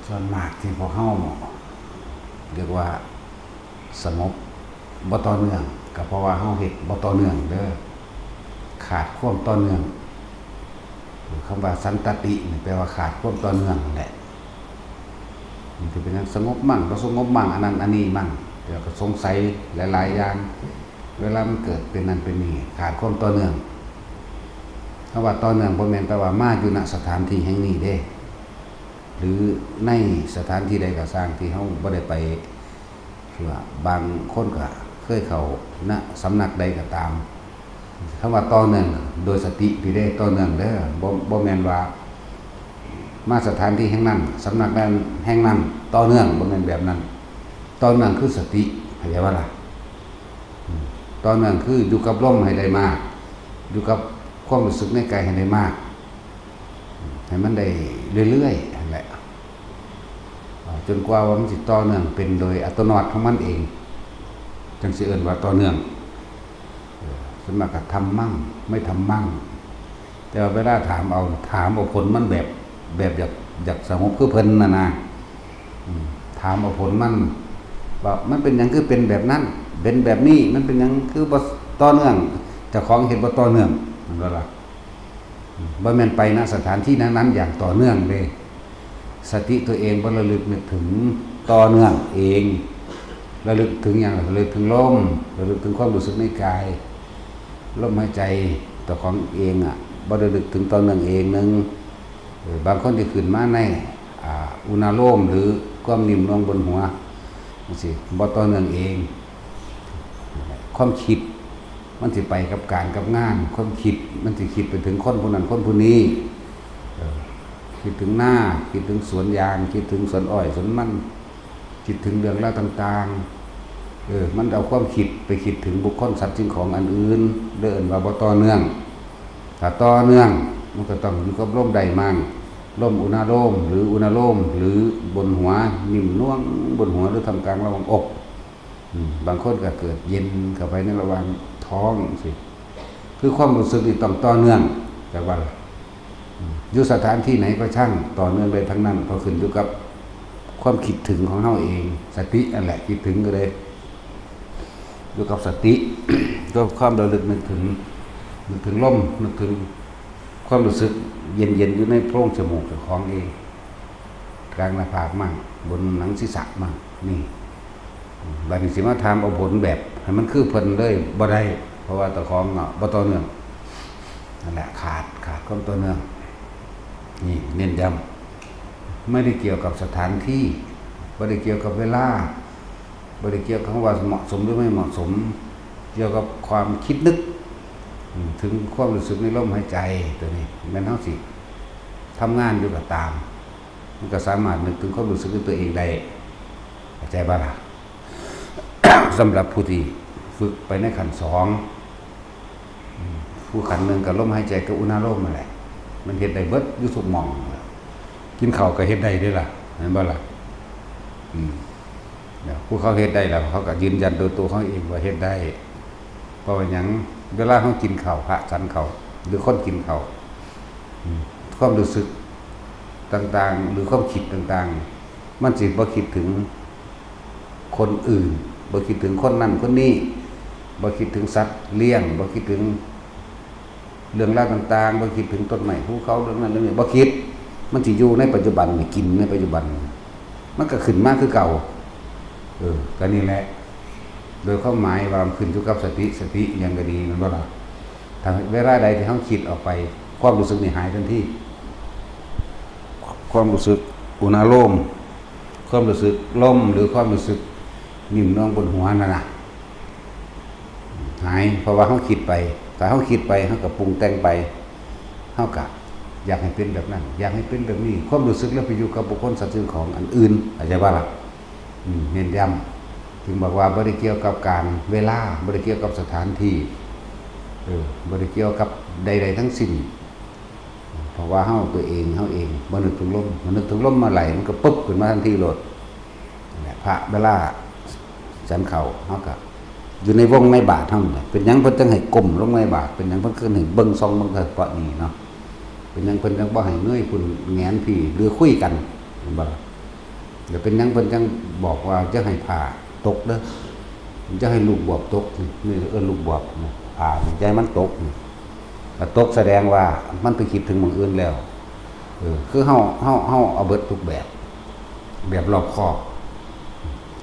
ส่วนมากที่พวกเฮาเรียกว่าสงบบ่ต่อเนื่องก็เพราะว่าเฮาเฮ็ดบ่ต่อเนื่องเด้อขาดความต่อเนื่องคำว่าสันตตินี่แปลว่าขาดความต่อเนื่องนั่นแหละมันจะเป็นสงบมั่งบ่สงบมั่งอันนั้นอันนี้มั่งเดี๋ยวก็สงสัยหลายๆอย่างเวลามันเกิดเป็นนั้นเป็นนี้ขาดความต่อเนื่องคำว่าต่อเนื่องบ่แม่นแปลว่ามาอยู่ณสถานที่แห่งนี้เด้หรือในสถานที่ใดก็สร้างที่เฮาบ่ได้ไปคือว่าบางคนก็เคยเข้าณสำนักใดก็ตามคำว่าต่อเนื่องโดยสติพี่ได้ต่อเนื่องเด้อบ่แม่นว่ามาสถานที่แห่งนั้นสำนักนั้นแห่งนั้นต่อเนื่องบ่แม่นแบบนั้นต่อเนื่องคือสติเข้าใจบ่ล่ะต่อเนื่องคืออยู่กับลมให้ได้มากอยู่กับความรู้สึกในกายให้ได้มากให้มันได้เรื่อยๆนั่นแหละจนกว่ามันสิต่อเนื่องเป็นโดยอัตโนมัติของมันเองจังสิเอิ้นว่าต่อเนื่องส่วนมากก็ทำมั่งไม่ทำมั่งแต่ว่าเวลาถามเอาผลมันแบบอยากสงบคือเพิ่นน่ะนะถามเอาผลมันว่ามันเป็นหยังคือเป็นแบบนั้นเป็นแบบนี้มันเป็นหยังคือบ่ต่อเนื่องเจ้าของเฮ็ดบ่ต่อเนื่องนั่นว่าล่ะบ่แม่นไปณสถานที่นั้นๆอย่างต่อเนื่องเด้สติตัวเองบ่ระลึกนึกถึงต่อเนื่องเองระลึกถึงหยังระลึกถึงลมระลึกถึงความรู้สึกในกายลมหายใจตัวของเองบ่ระลึกถึงต่อเนื่องเองนึงบางคนที่ขึ้นมาในอุณาโลมหรือความนิ่มนวลบนหัวจังซี่บ่ต่อเนื่องเองความคิดมันสิไปกับการกับงานความคิดมันสิคิดไปถึงคนผู้นั้นคนผู้นี้คิดถึงหน้าคิดถึงสวนยางคิดถึงสวนอ้อยสวนมันคิดถึงเรื่องราวต่างๆมันเอาความคิดไปคิดถึงบุคคลสัตว์สิ่งของอันอื่นเดินว่าบ่ต่อเนื่องถ้าต่อเนื่องมันก็ต้องอยู่กับลมใดมั่งลมอุณาโลมหรืออุณาโลมหรือบนหัวนิ่มน่วงบนหัวหรือทำกลางระหว่างอกบางคนก็เกิดเย็นเข้าไปในระหว่างท้องสิคือความรู้สึกนี่ต้องต่อเนื่องแต่ว่าอยู่สถานที่ไหนก็ช่างต่อเนื่องเลยทั้งนั้นเพราะขึ้นอยู่กับความคิดถึงของเฮาเองสตินั่นแหละคิดถึงก็เลยอยู่กับสติด้วยความระลึกนึกถึงลมนึกถึงความรู้สึกเย็นๆอยู่ในโพรงจมูกของเองกลางหน้าผากมั่งบนหนังศีรษะมั่งนี่บัดนี้สิมาถามเอาผลแบบให้มันคือเพิ่นเลยบ่ได้เพราะว่าตะของบ่ต่อเนื่องนั่นแหละขาดความต่อเนื่องนี่เน้นย้ำไม่ได้เกี่ยวกับสถานที่ไม่ได้เกี่ยวกับเวลาไม่ได้เกี่ยวกับว่าเหมาะสมหรือไม่เหมาะสมเกี่ยวกับความคิดนึกถึงความรู้สึกในลมหายใจตัวนี้แม้นเฮาสิทำงานอยู่ก็ตามมันก็สามารถนึกถึงความรู้สึกของตัวเองได้เข้าใจบ่ล่ะ สำหรับผู้ที่ฝึกไปในขั้นสองผู้ขั้นหนึ่งกับลมหายใจกับอุณาโลมนั่นแหละมันเฮ็ดได้เบิดอยู่ทุกหม่องกินข้าวก็เฮ็ดได้เด้ล่ะเห็นบ่ล่ะผู้เขาเฮ็ดได้แล้วเขาก็ยืนยันโดยตัวเขาเองว่าเฮ็ดได้เพราะว่าหยังเวลาเขากินข้าวพระฉันข้าวหรือคนกินข้าวความรู้สึกต่างๆหรือความคิดต่างๆมันสิบ่คิดถึงคนอื่นบ่คิดถึงคนนั้นคนนี้บ่คิดถึงสัตว์เลี้ยงบ่คิดถึงเรื่องราวต่างๆบ่คิดถึงต้นไม้ภูเขาเรื่องนั้นเรื่องนี้บ่คิดมันสิอยู่ในปัจจุบันกินในปัจจุบันมันก็ขึ้นมาคือเก่าก็นี่แหละโดยความหมายว่าขึ้นอยู่กับสติอย่างก็ดีมันบ่ล่ะถ้าเวลาใดที่เฮาคิดออกไปความรู้สึกนี่หายทันทีความรู้สึกอุณาโลมความรู้สึกลมหรือความรู้สึกนิ่มนวลบนหัวนั่นน่ะหายเพราะว่าเฮาคิดไปถ้าเฮาคิดไปเฮาก็ปรุงแต่งไปเฮาก็อยากให้เป็นแบบนั้นอยากให้เป็นแบบนี้ความรู้สึกแล้วไปอยู่กับบุคคลสัตว์สิ่งของอันอื่นเข้าใจบ่ล่ะเน้นย้ำถึงบอกว่าบ่ได้เกี่ยวกับการเวลาบ่ได้เกี่ยวกับสถานที่บ่ได้เกี่ยวกับใดๆทั้งสิ้นเพราะว่าเฮาตัวเองบ่นึกถึงลมมันนึกถึงลมมาไหลมันก็ปึ๊บขึ้นมาทันทีโลดพระเวลาฉันเข้าเฮาก็อยู่ในวงในบาทเฮานี่เป็นหยังเพิ่นจังให้ก้มลงในบาทเป็นหยังเพิ่นคือให้เบิ่งซองเบิ่งเถิดเปาะนี่เนาะเป็นหยังเพิ่นจังบ่ให้เงยพุ่นแหงนพี่หรือคุยกันเห็นบ่ล่ะ เดี๋ยวเป็นยังเพิ่นจังบอกว่าจะให้ผ่าตกเด้อจะให้ลูกบวบตกนี่ลูกบวบใจมันตกถ้าตกแสดงว่ามันไปคิดถึงมื้ออื่นแล้วคือเฮาเอาเบิดทุกแบบรอบคอบ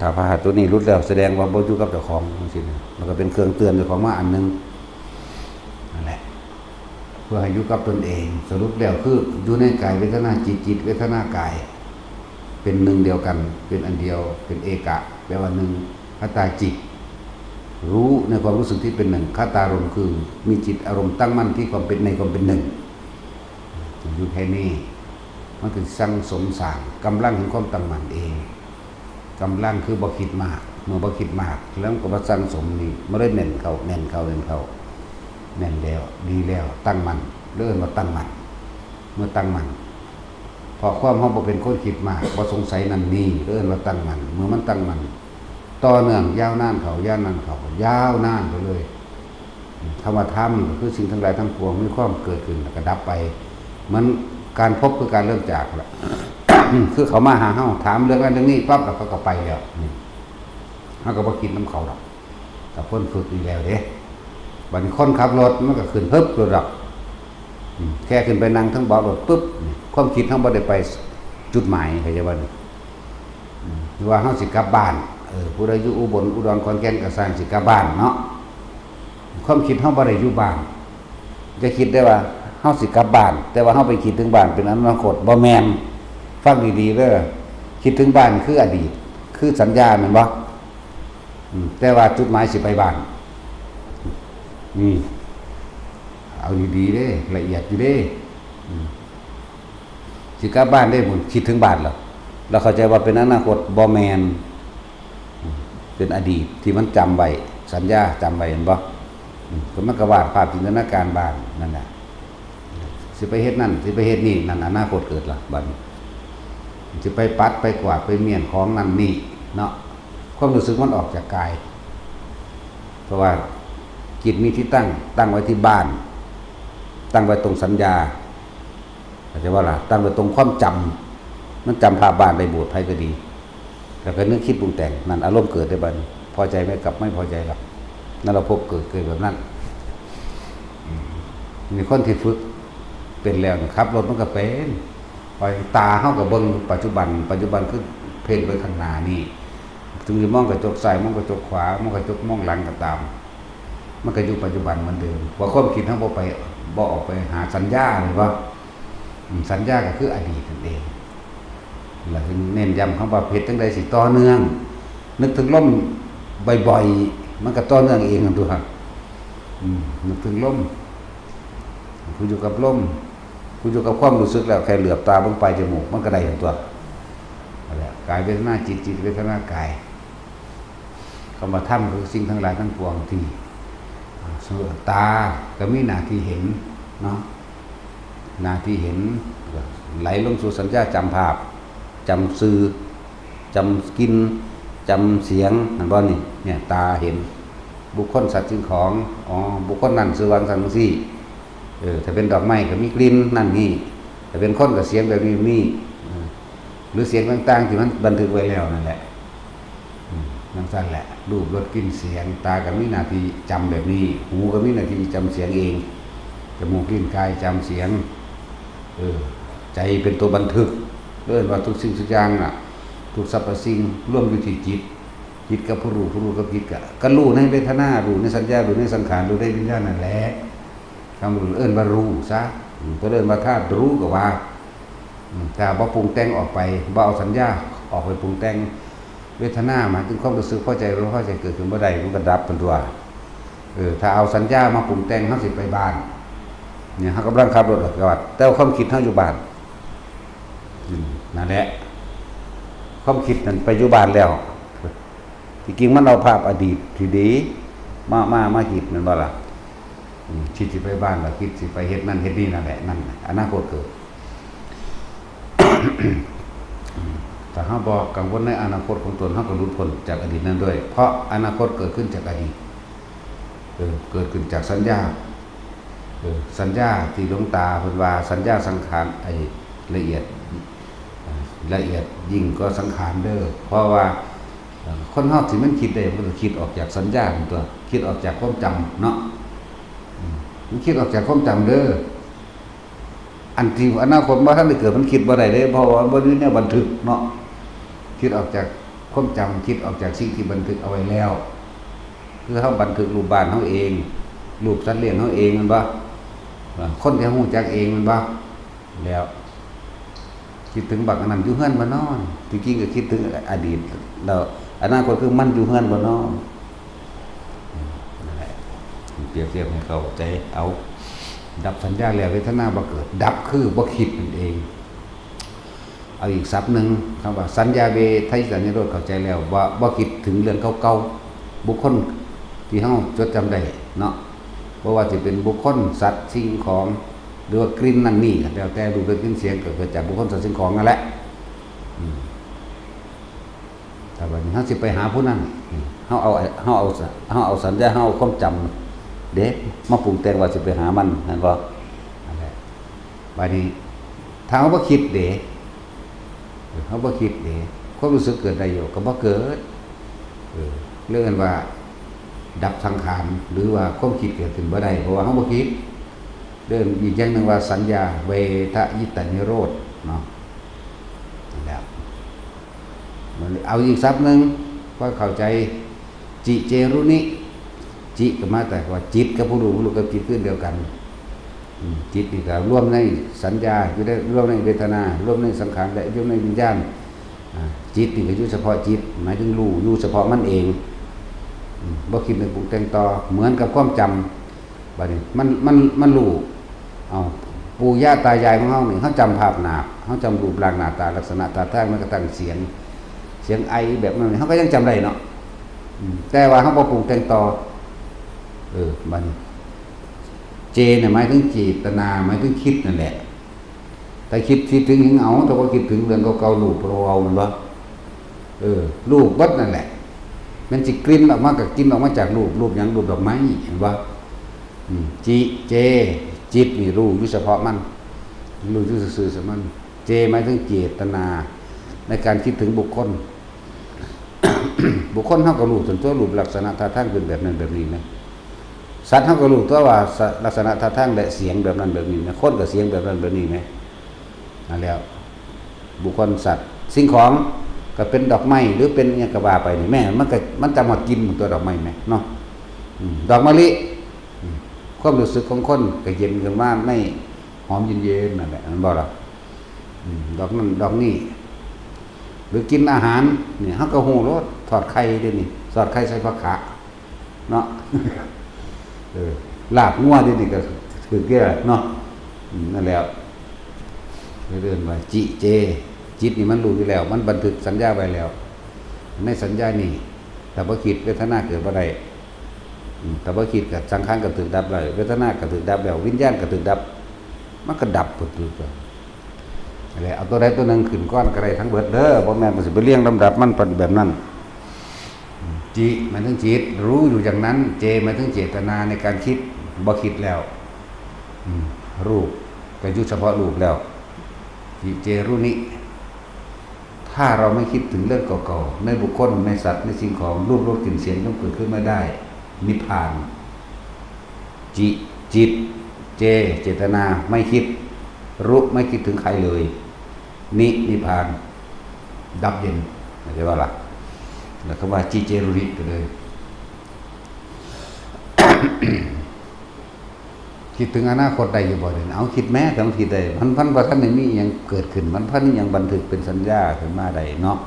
ถ้าพาหะตัวนี้รุดแล้วแสดงว่าบ่อยู่กับเจ้าของจังซี่นะมันก็เป็นเครื่องเตือนเจ้าของมาอันนึงนั่นแหละเพื่อให้อยู่กับตนเองสรุปแล้วคืออยู่ในกายเวทนาจิตเวทนากายเป็นหนึ่งเดียวกันเป็นอันเดียวเป็นเอกะแปลว่าหนึ่งคตาจิตรู้ในความรู้สึกที่เป็นหนึ่งคตารมณ์คือมีจิตอารมณ์ตั้งมั่นที่ความเป็นในความเป็นหนึ่งอยู่แค่นี้มันคือสร้างสมสร้างกำลังแห่งความตั้งมั่นเองกำลังคือบ่คิดมากเมื่อบ่คิดมากแล้วก็มาสร้างสมนี่ไม่ได้เน้นเขาแน่นแล้วดีแล้วตั้งมั่นเริ่มมาตั้งมั่นเมื่อตั้งมั่นพอความเฮาบ่เป็นคนคิดมากบ่สงสัยนั่นนี่เริ่มมาตั้งมั่นเมื่อมันตั้งมั่นต่อเนื่องยาวนานเขายาวนานไปเลยธรรมธรรมก็คือสิ่งทั้งหลายทั้งปวงมีความเกิดขึ้นแล้วก็ดับไปมันการพบคือการเริ่มจากละ คือเขามาหาเฮาถามเรื่องนั้นเรื่องนี้ปั๊บแล้วเขาก็ไปแล้วนี่เฮาก็บ่คิดนำเขาดอกแต่เพิ่นฝึกอีแล้วเด้บัดนี้คนขับรถมันก็ขึ้นปึ๊บรถดับแค่ขึ้นไปนั่งทั้งเบาะรถปึ๊บความคิดเฮาบ่ได้ไปจุดหมายเข้าใจบ่หรือว่าเฮาสิกลับบ้านผู้ใดอยู่อุบลอุดรขอนแก่นก็สร้างสิกลับบ้านเนาะความคิดเฮาบ่ได้อยู่บ้านจะคิดได้ว่าเฮาสิกลับบ้านแต่ว่าเฮาไปคิดถึงบ้านเป็นอนาคตบ่แม่นฟังดีๆเด้อคิดถึงบ้านคืออดีตคือสัญญาแม่นบ่แต่ว่าจุดหมายสิไปบ้านนี่เอาดีๆเด้ละเอียดอยู่เด้สิกลับบ้านได้บุญคิดถึงบ้านแล้วเข้าใจว่าเป็นอนาคตบ่แม่นเป็นอดีตที่มันจำไว้สัญญาจำไว้เห็นบ่ก็มันก็วาดภาพจินตนาการบ้านนั่นแหละสิไปเฮ็ดนั่นสิไปเฮ็ดนี่นั่นอนาคตเกิดล่ะบัดนี้สิไปปัดไปกวาดไปเมียนของนั่นนี่เนาะความรู้สึกมันออกจากกายเพราะว่าจิตมีที่ตั้งไว้ที่บ้านตั้งไว้ตรงสัญญาเข้าใจว่าล่ะตั้งไว้ตรงความจำมันจำภาพบ้านไปบวชไผก็ดีแล้วก็นึกคิดปรุงแต่งนั่นอารมณ์เกิดได้บัดนี้พอใจไหมกับไม่พอใจหรอกนั่นเราพบเกิดแบบนั้นมีคนที่ฝึกเป็นแล้วนะครับรถมันก็เป็นปล่อยตาเฮากับเบิ่งปัจจุบันคือเพ่งไปข้างหน้านี่ถึงจะมองกระจกซ้ายมองกระจกขวามองกระจกมองหลังก็ตามมันก็อยู่ปัจจุบันเหมือนเดิมว่าความคิดทั้งบ่ออกไปหาสัญญาเลยว่าสัญญาก็คืออดีตนั่นเองแล้วเน้นย้ำคำว่าเพชรจังใดสิต่อเนื่องนึกถึงลมบ่อยๆมันก็ต่อเนื่องเองนั่นตัวครับนึกถึงลมคุณอยู่กับลมคุณอยู่กับความรู้สึกแล้วแค่เหลือบตาเบิ่งปลายจมูกมันก็ได้ทั้งตัวอะไรกายเวทนาจิตเวทนากายคำว่าธรรมคือสิ่งทั้งหลายทั้งปวงที่ตาก็มีหน้าที่เห็นเนาะหน้าที่เห็นไหลลงสู่สัญญาจำภาพจำสื่อจำกินจำเสียงนั่นบ่นี่เนี่ยตาเห็นบุคคลสัตว์สิ่งของบุคคลนั่นสื่อวันสังสีถ้าเป็นดอกไม้ก็มีกลิ่นนั่นนี่ถ้าเป็นคนก็เสียงแบบนี้หรือเสียงต่างๆที่มันบันทึกไว้แล้วนั่นแหละนั่นสั้นแหละรูปรสกลิ่นเสียงตาก็มีหน้าที่จำแบบนี้หูก็มีหน้าที่จำเสียงเองจมูกลิ้นกายจำเสียงใจเป็นตัวบันทึกเรื่องว่าทุกสิ่งทุกอย่างน่ะทุกสรรพสิ่งร่วมอยู่ที่จิตกับผู้รู้กับจิตก็รู้ในเวทนารู้ในสัญญารู้ในสังขารรู้ในวิญญาณนั่นแหละคำรู้ว่ารู้ซะก็เอิ้นว่าธาตุรู้ก็ว่าแต่บ่ปรุงแต่งออกไปบ่เอาสัญญาออกไปปรุงแต่งเวทนาหมายถึงความรู้สึกพอใจรู้พอใจเกิดขึ้นบ่ได้มันก็ดับเป็นตัวถ้าเอาสัญญามาปรุงแต่งเฮาสิไปบ้านเนี่ยเฮากำลังขับรถออกจากวัดแต่ความคิดเฮาอยู่บ้านนั่นแหละความคิดนั้นไปอยู่บ้านแล้วที่จริงมันเอาภาพอดีตที่ดีมาคิดนั่นบ่ล่ะคิดสิไปบ้านแล้วคิดสิไปเฮ็ดนั่นเฮ็ดนี่นั่นแหละนั่นอนาคตเกิด แต่เฮาบ่กังวลในอนาคตของตนเฮาก็หลุดพ้นจากอดีตนั้นด้วยเพราะอนาคตเกิดขึ้นจากอดีตเกิดขึ้นจากสัญญาที่หลวงตาเพิ่นว่าสัญญาสังขารละเอียด ละเอียดยิ่งก็สังขารเด้อเพราะว่าคนเฮาที่มันคิดได้มันก็คิดออกจากสัญญาของตัวคิดออกจากความจำเนาะมันคิดออกจากความจำเด้ออันที่อนาคตบ่ทันได้เกิดมันคิดบ่ได้เด้เพราะว่าบ่อยู่ในบันทึกเนาะคิดออกจากความจำคิดออกจากสิ่งที่บันทึกเอาไว้แล้วคือเฮาบันทึกรูปบ้านเฮาเองรูปสัตว์เลี้ยงเฮาเองมันบ่คนที่ฮู้จักเองมันบ่แล้วคิดถึงบักอันนั้นอยู่เฮือนบ่นอนจริงๆก็คิดถึงอดีตแล้วอนาคตคือมันอยู่เฮือนบ่นอนนั่นแหละเปรียบเทียบให้เข้าใจเอาดับสัญญาแล้วเวทนาบ่เกิดดับคือบ่คิดนั่นเองเอาอีกศัพท์นึงคำว่าสัญญาเวทายสัญญาโรธเข้าใจแล้วว่าบ่คิดถึงเรื่องเก่าๆบุคคลที่เฮาจดจำได้เนาะบ่ว่าสิเป็นบุคคลสัตว์สิ่งของหรือว่ากลิ่นนั่นนี่แล้วแต่รูปเป็นกลิ่นเสียงเกิดจากบุคคลสัตว์สิ่งของนั่นแหละแต่ว่าเฮาสิไปหาผู้นั้นเฮาเอาสัญญาเฮาเอาความจำเด็กมาปรุงแต่งว่าสิไปหามันนั่นบ่นั่นแหละบัดนี้ถ้าเฮาบ่คิดเด้เฮาบ่คิดเด้ความรู้สึกเกิดได้อยู่ก็บ่เกิดเรื่องกันว่าดับสังขารหรือว่าความคิดเกิดขึ้นบ่ได้เพราะว่าเฮาบ่คิดเรื่องอีกอย่างนึงว่าสัญญาเวทยิตนิโรธเนาะนั่นแหละเอาอีกศัพท์นึงก็เข้าใจจิเจรุนิจิก็มาแต่ว่าจิตกับผู้รู้กับจิตคือเดียวกันจิตนี่ก็ร่วมในสัญญาอยู่ได้ร่วมในเวทนาร่วมในสังขารและร่วมในวิญญาณจิตนี่ก็อยู่เฉพาะจิตหมายถึงรู้อยู่เฉพาะมันเองบ่คิดนึกปรุงแต่งต่อเหมือนกับความจำบัดนี้มันรู้เอาปู่ย่าตายายของเฮานี่เฮาจำภาพหน้าเฮาจำรูปร่างหน้าตาลักษณะท่าทางแม้กระทั่งเสียงไอแบบนั้นเฮาก็ยังจำได้เนาะแต่ว่าเฮาบ่ปรุงแต่งต่อบัดนี้เจเนี่ยหมายถึงเจตนาหมายถึงคิดนั่นแหละแต่คิดถึงหยังเอาแต่ว่าคิดถึงเรื่องเก่าๆรูปเรามันบ่รูปวัดนั่นแหละมันสิกลิ่นออกมาก็กลิ่นออกมาจากรูปหยังรูปดอกไม้เห็นบ่จิเจจิตนี่รู้อยู่เฉพาะมันรู้อยู่ซื่อๆซะมันเจหมายถึงเจตนาในการคิดถึงบุคคล บุคคลเฮาก็รู้ส่วนตัวรูปลักษณะท่าทางเป็นแบบนั้นแบบนี้นะสัตว์เฮาก็รู้ตัวว่าลักษณะท่าทางและเสียงแบบนั้นแบบนี้นะคนก็เสียงแบบนั้นแบบนี้นะนั่นแล้วบุคคลสัตว์สิ่งของก็เป็นดอกไม้หรือเป็นอิหยังก็ว่าไปนี่แม่มันจะมากินตัวดอกไม้แม่เนาะดอกมะลิความรู้สึกของคนก็เย็นขึ้นมาไม่หอมเย็นๆนั่นแหละมันบ่ล่ะดอกนั้นดอกนี้หรือกินอาหารนี่เฮาก็ฮู้รสทอดไข่เด้นี่ทอดไข่ใส่ผักขะเนาะลาบงัวเด้นี่ก็คือแก่เนาะนั่นแหละเรื่องว่าจิเจจิตนี่มันรู้อยู่แล้วมันบันทึกสัญญาไว้แล้วในสัญญานี่แต่บ่คิดเวทนาเกิดบ่ได้แต่บ่คิดกับสังขารก็ถึกดับแล้วเวทนาก็ถึกดับแล้ววิญญาณก็ถึกดับมันก็ดับหมดเลยอะไรเอาตัวใดตัวหนึ่งขึ้นก้อนก็ได้ทั้งเบิดเด้อบ่แม่นมันสิไปเรียงลำดับมันเป็นแบบนั้นจิหมายถึงจิตรู้อยู่อย่างนั้นเจหมายถึงเจตนาในการคิดบ่คิดแล้วรูปก็อยู่เฉพาะรูปแล้วจิเจรุนิถ้าเราไม่คิดถึงเรื่องเก่าๆในบุคคลในสัตว์ในสิ่งของรูปรสกลิ่นเสียงต้องเกิดขึ้นมาได้นิพพานจิตเจตนาไม่คิดรู้ไม่คิดถึงใครเลยนิพพานดับเย็นไม่ใช่ว่าล่ะแล้วคำว่าจิเจรุริก็เลย คิดถึงอนาคตได้อยู่บ่เด้เอาคิดแม้แต่มันคิดได้มันบ่ทันได้มีหยังเกิดขึ้นมันพันยังบันทึกเป็นสัญญาขึ้นมาได้เนาะ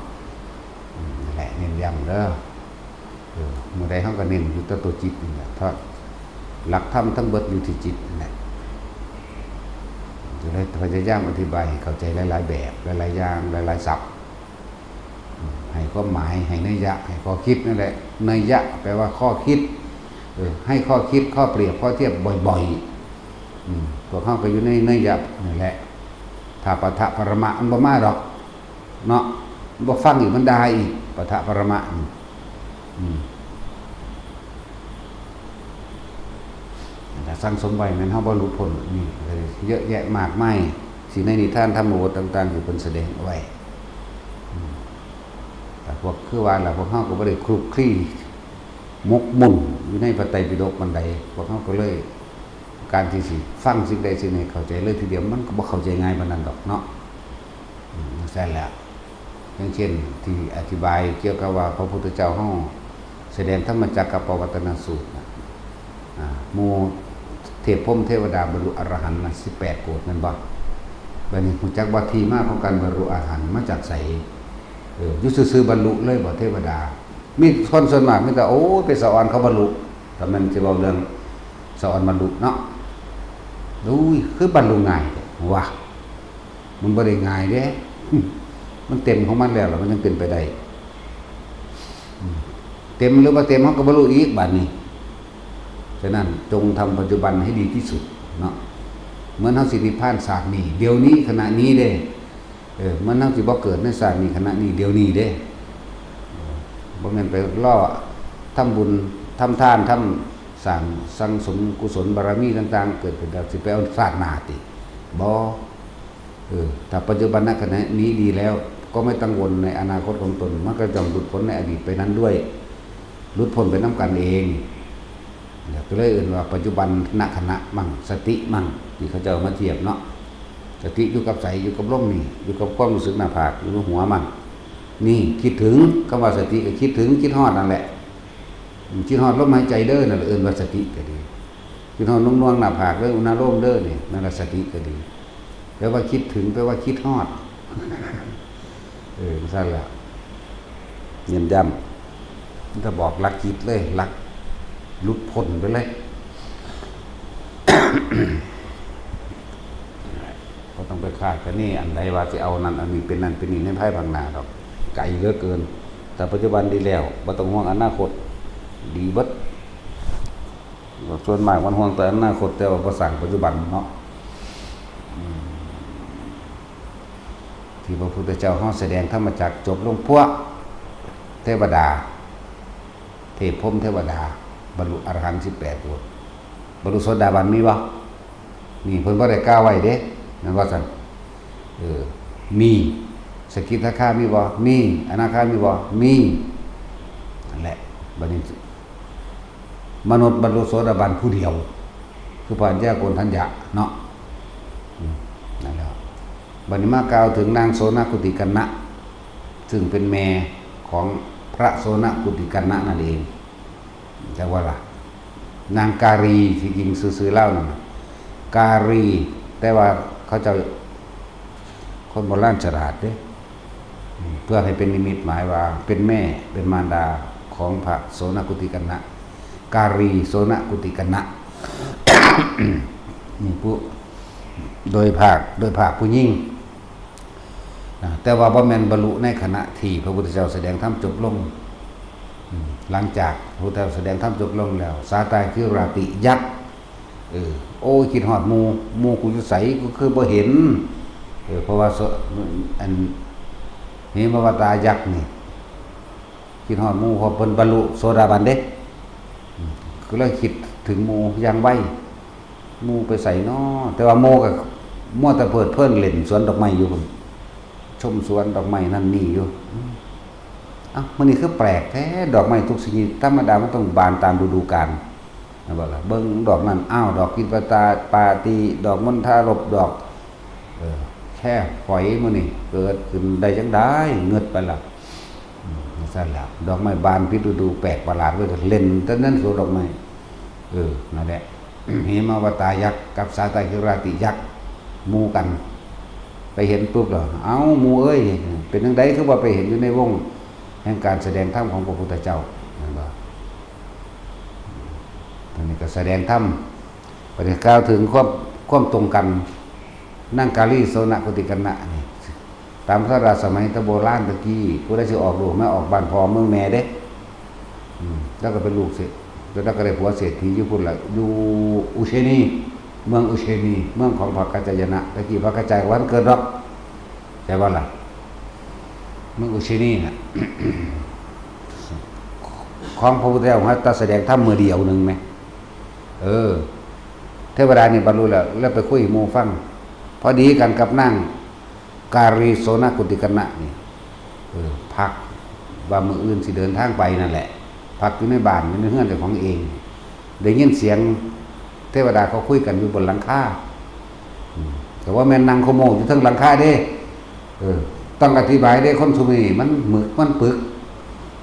นั่นแหละเน้นย้ำเด้อเมื่อใดเฮาก็เน้นอยู่ตัวจิตนี่แหละเพราะหลักธรรมทั้งเบิดอยู่ที่จิตนั่นแหละจะได้พยายามอธิบายให้เข้าใจหลายๆแบบหลายๆอย่างหลายๆศัพท์ให้ความหมายให้นัยยะให้ข้อคิดนั่นแหละนัยยะแปลว่าข้อคิดให้ข้อคิดข้อเปรียบข้อเทียบบ่อยๆพวกเขาก็อยู่ในนัยยะนี่แหละถ้าปะทะปรมะมันบ่มาดอกเนาะบ่ฟังอีกมันได้อีกปะทะปรมะแต่สร้างสมไว้นั้นเฮาบ่รู้ผลนี่เยอะแยะมากมายสิในนิทานธรรมบทต่างๆอยู่เพิ่นแสดงเอาไว้ แต่พวกคือว่าล่ะพวกเฮาก็บ่ได้คลุกคลีมกมุ่นอยู่ในพระไตรปิฎกมันใดพวกเฮาก็เลยการที่สิฟังสิ่งใดสิ่งหนึ่งเข้าใจเลยทีเดียวมันก็บ่เข้าใจง่ายปานนั้นดอกเนาะใช่แล้วอย่างเช่นที่อธิบายเกี่ยวกับว่าพระพุทธเจ้าเฮาแสดงธรรมจักรกับปวัตตนสูตรหมู่เทพพรหมเทวดาบรรลุอรหันต์18โกฏนั่นบ่บัดนี้ฮู้จักว่าที่มาของการบรรลุอรหันต์มาจากไสอยู่ซื่อๆบรรลุเลยบ่เทวดามีคนส่วนมากมีแต่โอ้ไปสวรรค์เขาบรรลุแต่มันสิเว้าเรื่องสวรรค์บรรลุเนาะดูคือบรรลุง่ายว่ะมันบ่ได้ง่ายเด้ มันเต็มของมันแล้วมันยังเป็นไปได้เต็มหรือว่าเต็มเฮาก็บ่รู้อีกบัดนี้ฉะนั้นจงทำปัจจุบันให้ดีที่สุดเนาะเหมือนเฮาสินิพพานชาตินี้เดี๋ยวนี้ขณะนี้เด้มันเฮาสิบ่เกิดในชาตินี้ขณะนี้เดี๋ยวนี้เด้บ่แม่นไปล่อทำบุญทำทานทำสั่งสมกุศลบารมีต่างๆเกิดขึ้นแล้วสิไปเอาชาติหน้าติบ่ถ้าปัจจุบันณขณะนี้ดีแล้วก็ไม่ต้องวนในอนาคตของตนมันก็จะหลุดพ้นในอดีตไปนั้นด้วยหลุดพ้นไปนำกันเองก็เลยเอ่ยว่าปัจจุบันณขณะมั่งสติมั่งที่เขาจะเอามาเทียบเนาะสติอยู่กับใจอยู่กับลมนี่อยู่กับความรู้สึกหน้าผากอยู่กับหัวมั่งนี่คิดถึงคำว่าสติก็คิดถึงคิดฮอดนั่นแหละคิดฮอดลมหายใจเด้อนั่นเอ่ยว่าสติก็ดีคิดฮอดนุ่งๆหน้าผากเด้ออุณาโลมเด้อนี่นั่นแหละสติก็ดีแปลว่าคิดถึงแปลว่าคิดฮอดซั่นแหละเน้นย้ำถ้าบอกลักคิดเลยลักหลุดพ้นไปเลย ก็ต้องไปคาดกันนี่อันใดว่าจะเอานั่นอันนี้เป็นนั่นเป็นนี่ในภายภาคหน้าดอกไกลเหลือเกินแต่ปัจจุบันดีแล้วบ่ต้องห่วงอนาคตดีเบิดส่วนมากมันห่วงแต่อนาคตแต่ว่าบ่สร้างปัจจุบันเนาะที่พระพุทธเจ้าเฮาแสดงธรรมจักรจบลงพวกเทวดาเทพพรหมเทวดาบรรลุอรหันต์18โกฏบรรลุโสดาบันมีบ่นี่เพิ่นบ่ได้กล่าวไว้เด้นั่นว่าซั่นมีสกิทาคามีบ่มีอนาคามีบ่มีนั่นแหละบัดนี้มนุษย์บรรลุโสดาบันผู้เดียวคือพระอัญญาโกณทัญญะเนาะนั่นแหละบัดนี้มากล่าวถึงนางโสนกุติกัณณะซึ่งเป็นแม่ของพระโสนกุติกัณณะนั่นเองแต่ว่าล่ะนางการีที่จริงซื่อๆเล่านั่นการีแต่ว่าเขาจะคนโบราณฉลาดเด้เพื่อให้เป็นนิมิตหมายว่าเป็นแม่เป็นมารดาของพระโสนกุติกัณณะการีโสนกุติกัณณะ นี่ผู้โดยภาคผู้หญิงแต่ว่าบ่แม่นบรรลุในขณะที่พระพุทธเจ้าแสดงธรรมจบลงหลังจากพระพุทธเจ้าแสดงธรรมจบลงแล้วสาตายคือราติยักษ์โอ้ยคิดฮอดหมู่กูอยู่ไสกูคือบ่เห็นเพราะว่าอันนี้มวตายักษ์นี่คิดฮอดหมู่พอเพิ่นบรรลุโสดาบันเด้ก็เลยคิดถึงหมู่อย่างไวหมู่ไปใส่น้อแต่ว่าหมู่ก็มัวแต่เพิดเพลินเล่นสวนดอกไม้อยู่พุ่นชมสวนดอกไม้นั่นนี่อยู่มันนี่คือแปลกแท้ดอกไม้ทุกชนิดธรรมดามันต้องบานตามฤดูกาลนะบ่ล่ะเบิ่งดอกนั้นดอกกินปาตีดอกมณฑารบดอกแค่ฝอยมื้อนี่เกิดขึ้นได้จังได๋เงือดไปล่ะซั่นล่ะดอกไม้บานผิดฤดูแปลกประหลาดเว้ยเล่นแต่นั้นสวนดอกไม้นั่นแหละ เหมวตายักษ์กับสาตายคือราติยักษ์หมู่กันไปเห็นปุ๊บเหรอหมู่เอ้ยเป็นจังได๋คือว่าไปเห็นอยู่ในวงแห่งการแสดงธรรมของพระพุทธเจ้านั่นบ่ตอนนี้ก็แสดงธรรมปฏิกล่าวถึงความตรงกันนั่งกาลีโสนกุติกัณณะนี่ตามพระราชสมัยตะโบราณตะกี้ผู้ได้สิออกลูกไม่ออกบ้านพ่อเมืองแม่เด้แล้วก็เป็นลูกเสร็จแล้วก็ได้ผัวเศรษฐีอยู่พุ่นล่ะอยู่อุเชนีเมืองอุเชนีเมืองของพระกัจจายนะตะกี้พระกัจจายวันเกิดดอกใช่บ่ล่ะเมืองอุเชนีน่ะ ของพระพุทธเจ้าตรัสแสดงธรรมมื้อเดียวนึงมั้ยเทวดานี่บรรลุแล้วไปคุยหมู่ฟังพอดีกันกับนางการีโสนกุติกัณณะนี่ พักว่ามื้ออื่นสิเดินทางไปนั่นแหละพักอยู่ในบ้านอยู่ในเรือนเจ้าของเองได้ยินเสียงเทวดาเขาคุยกันอยู่บนหลังคาแต่ว่าแม่นนางโคโมอยู่ทั้งหลังคาเด้ต้องอธิบายได้คนสุมีมันหมึกมันปึก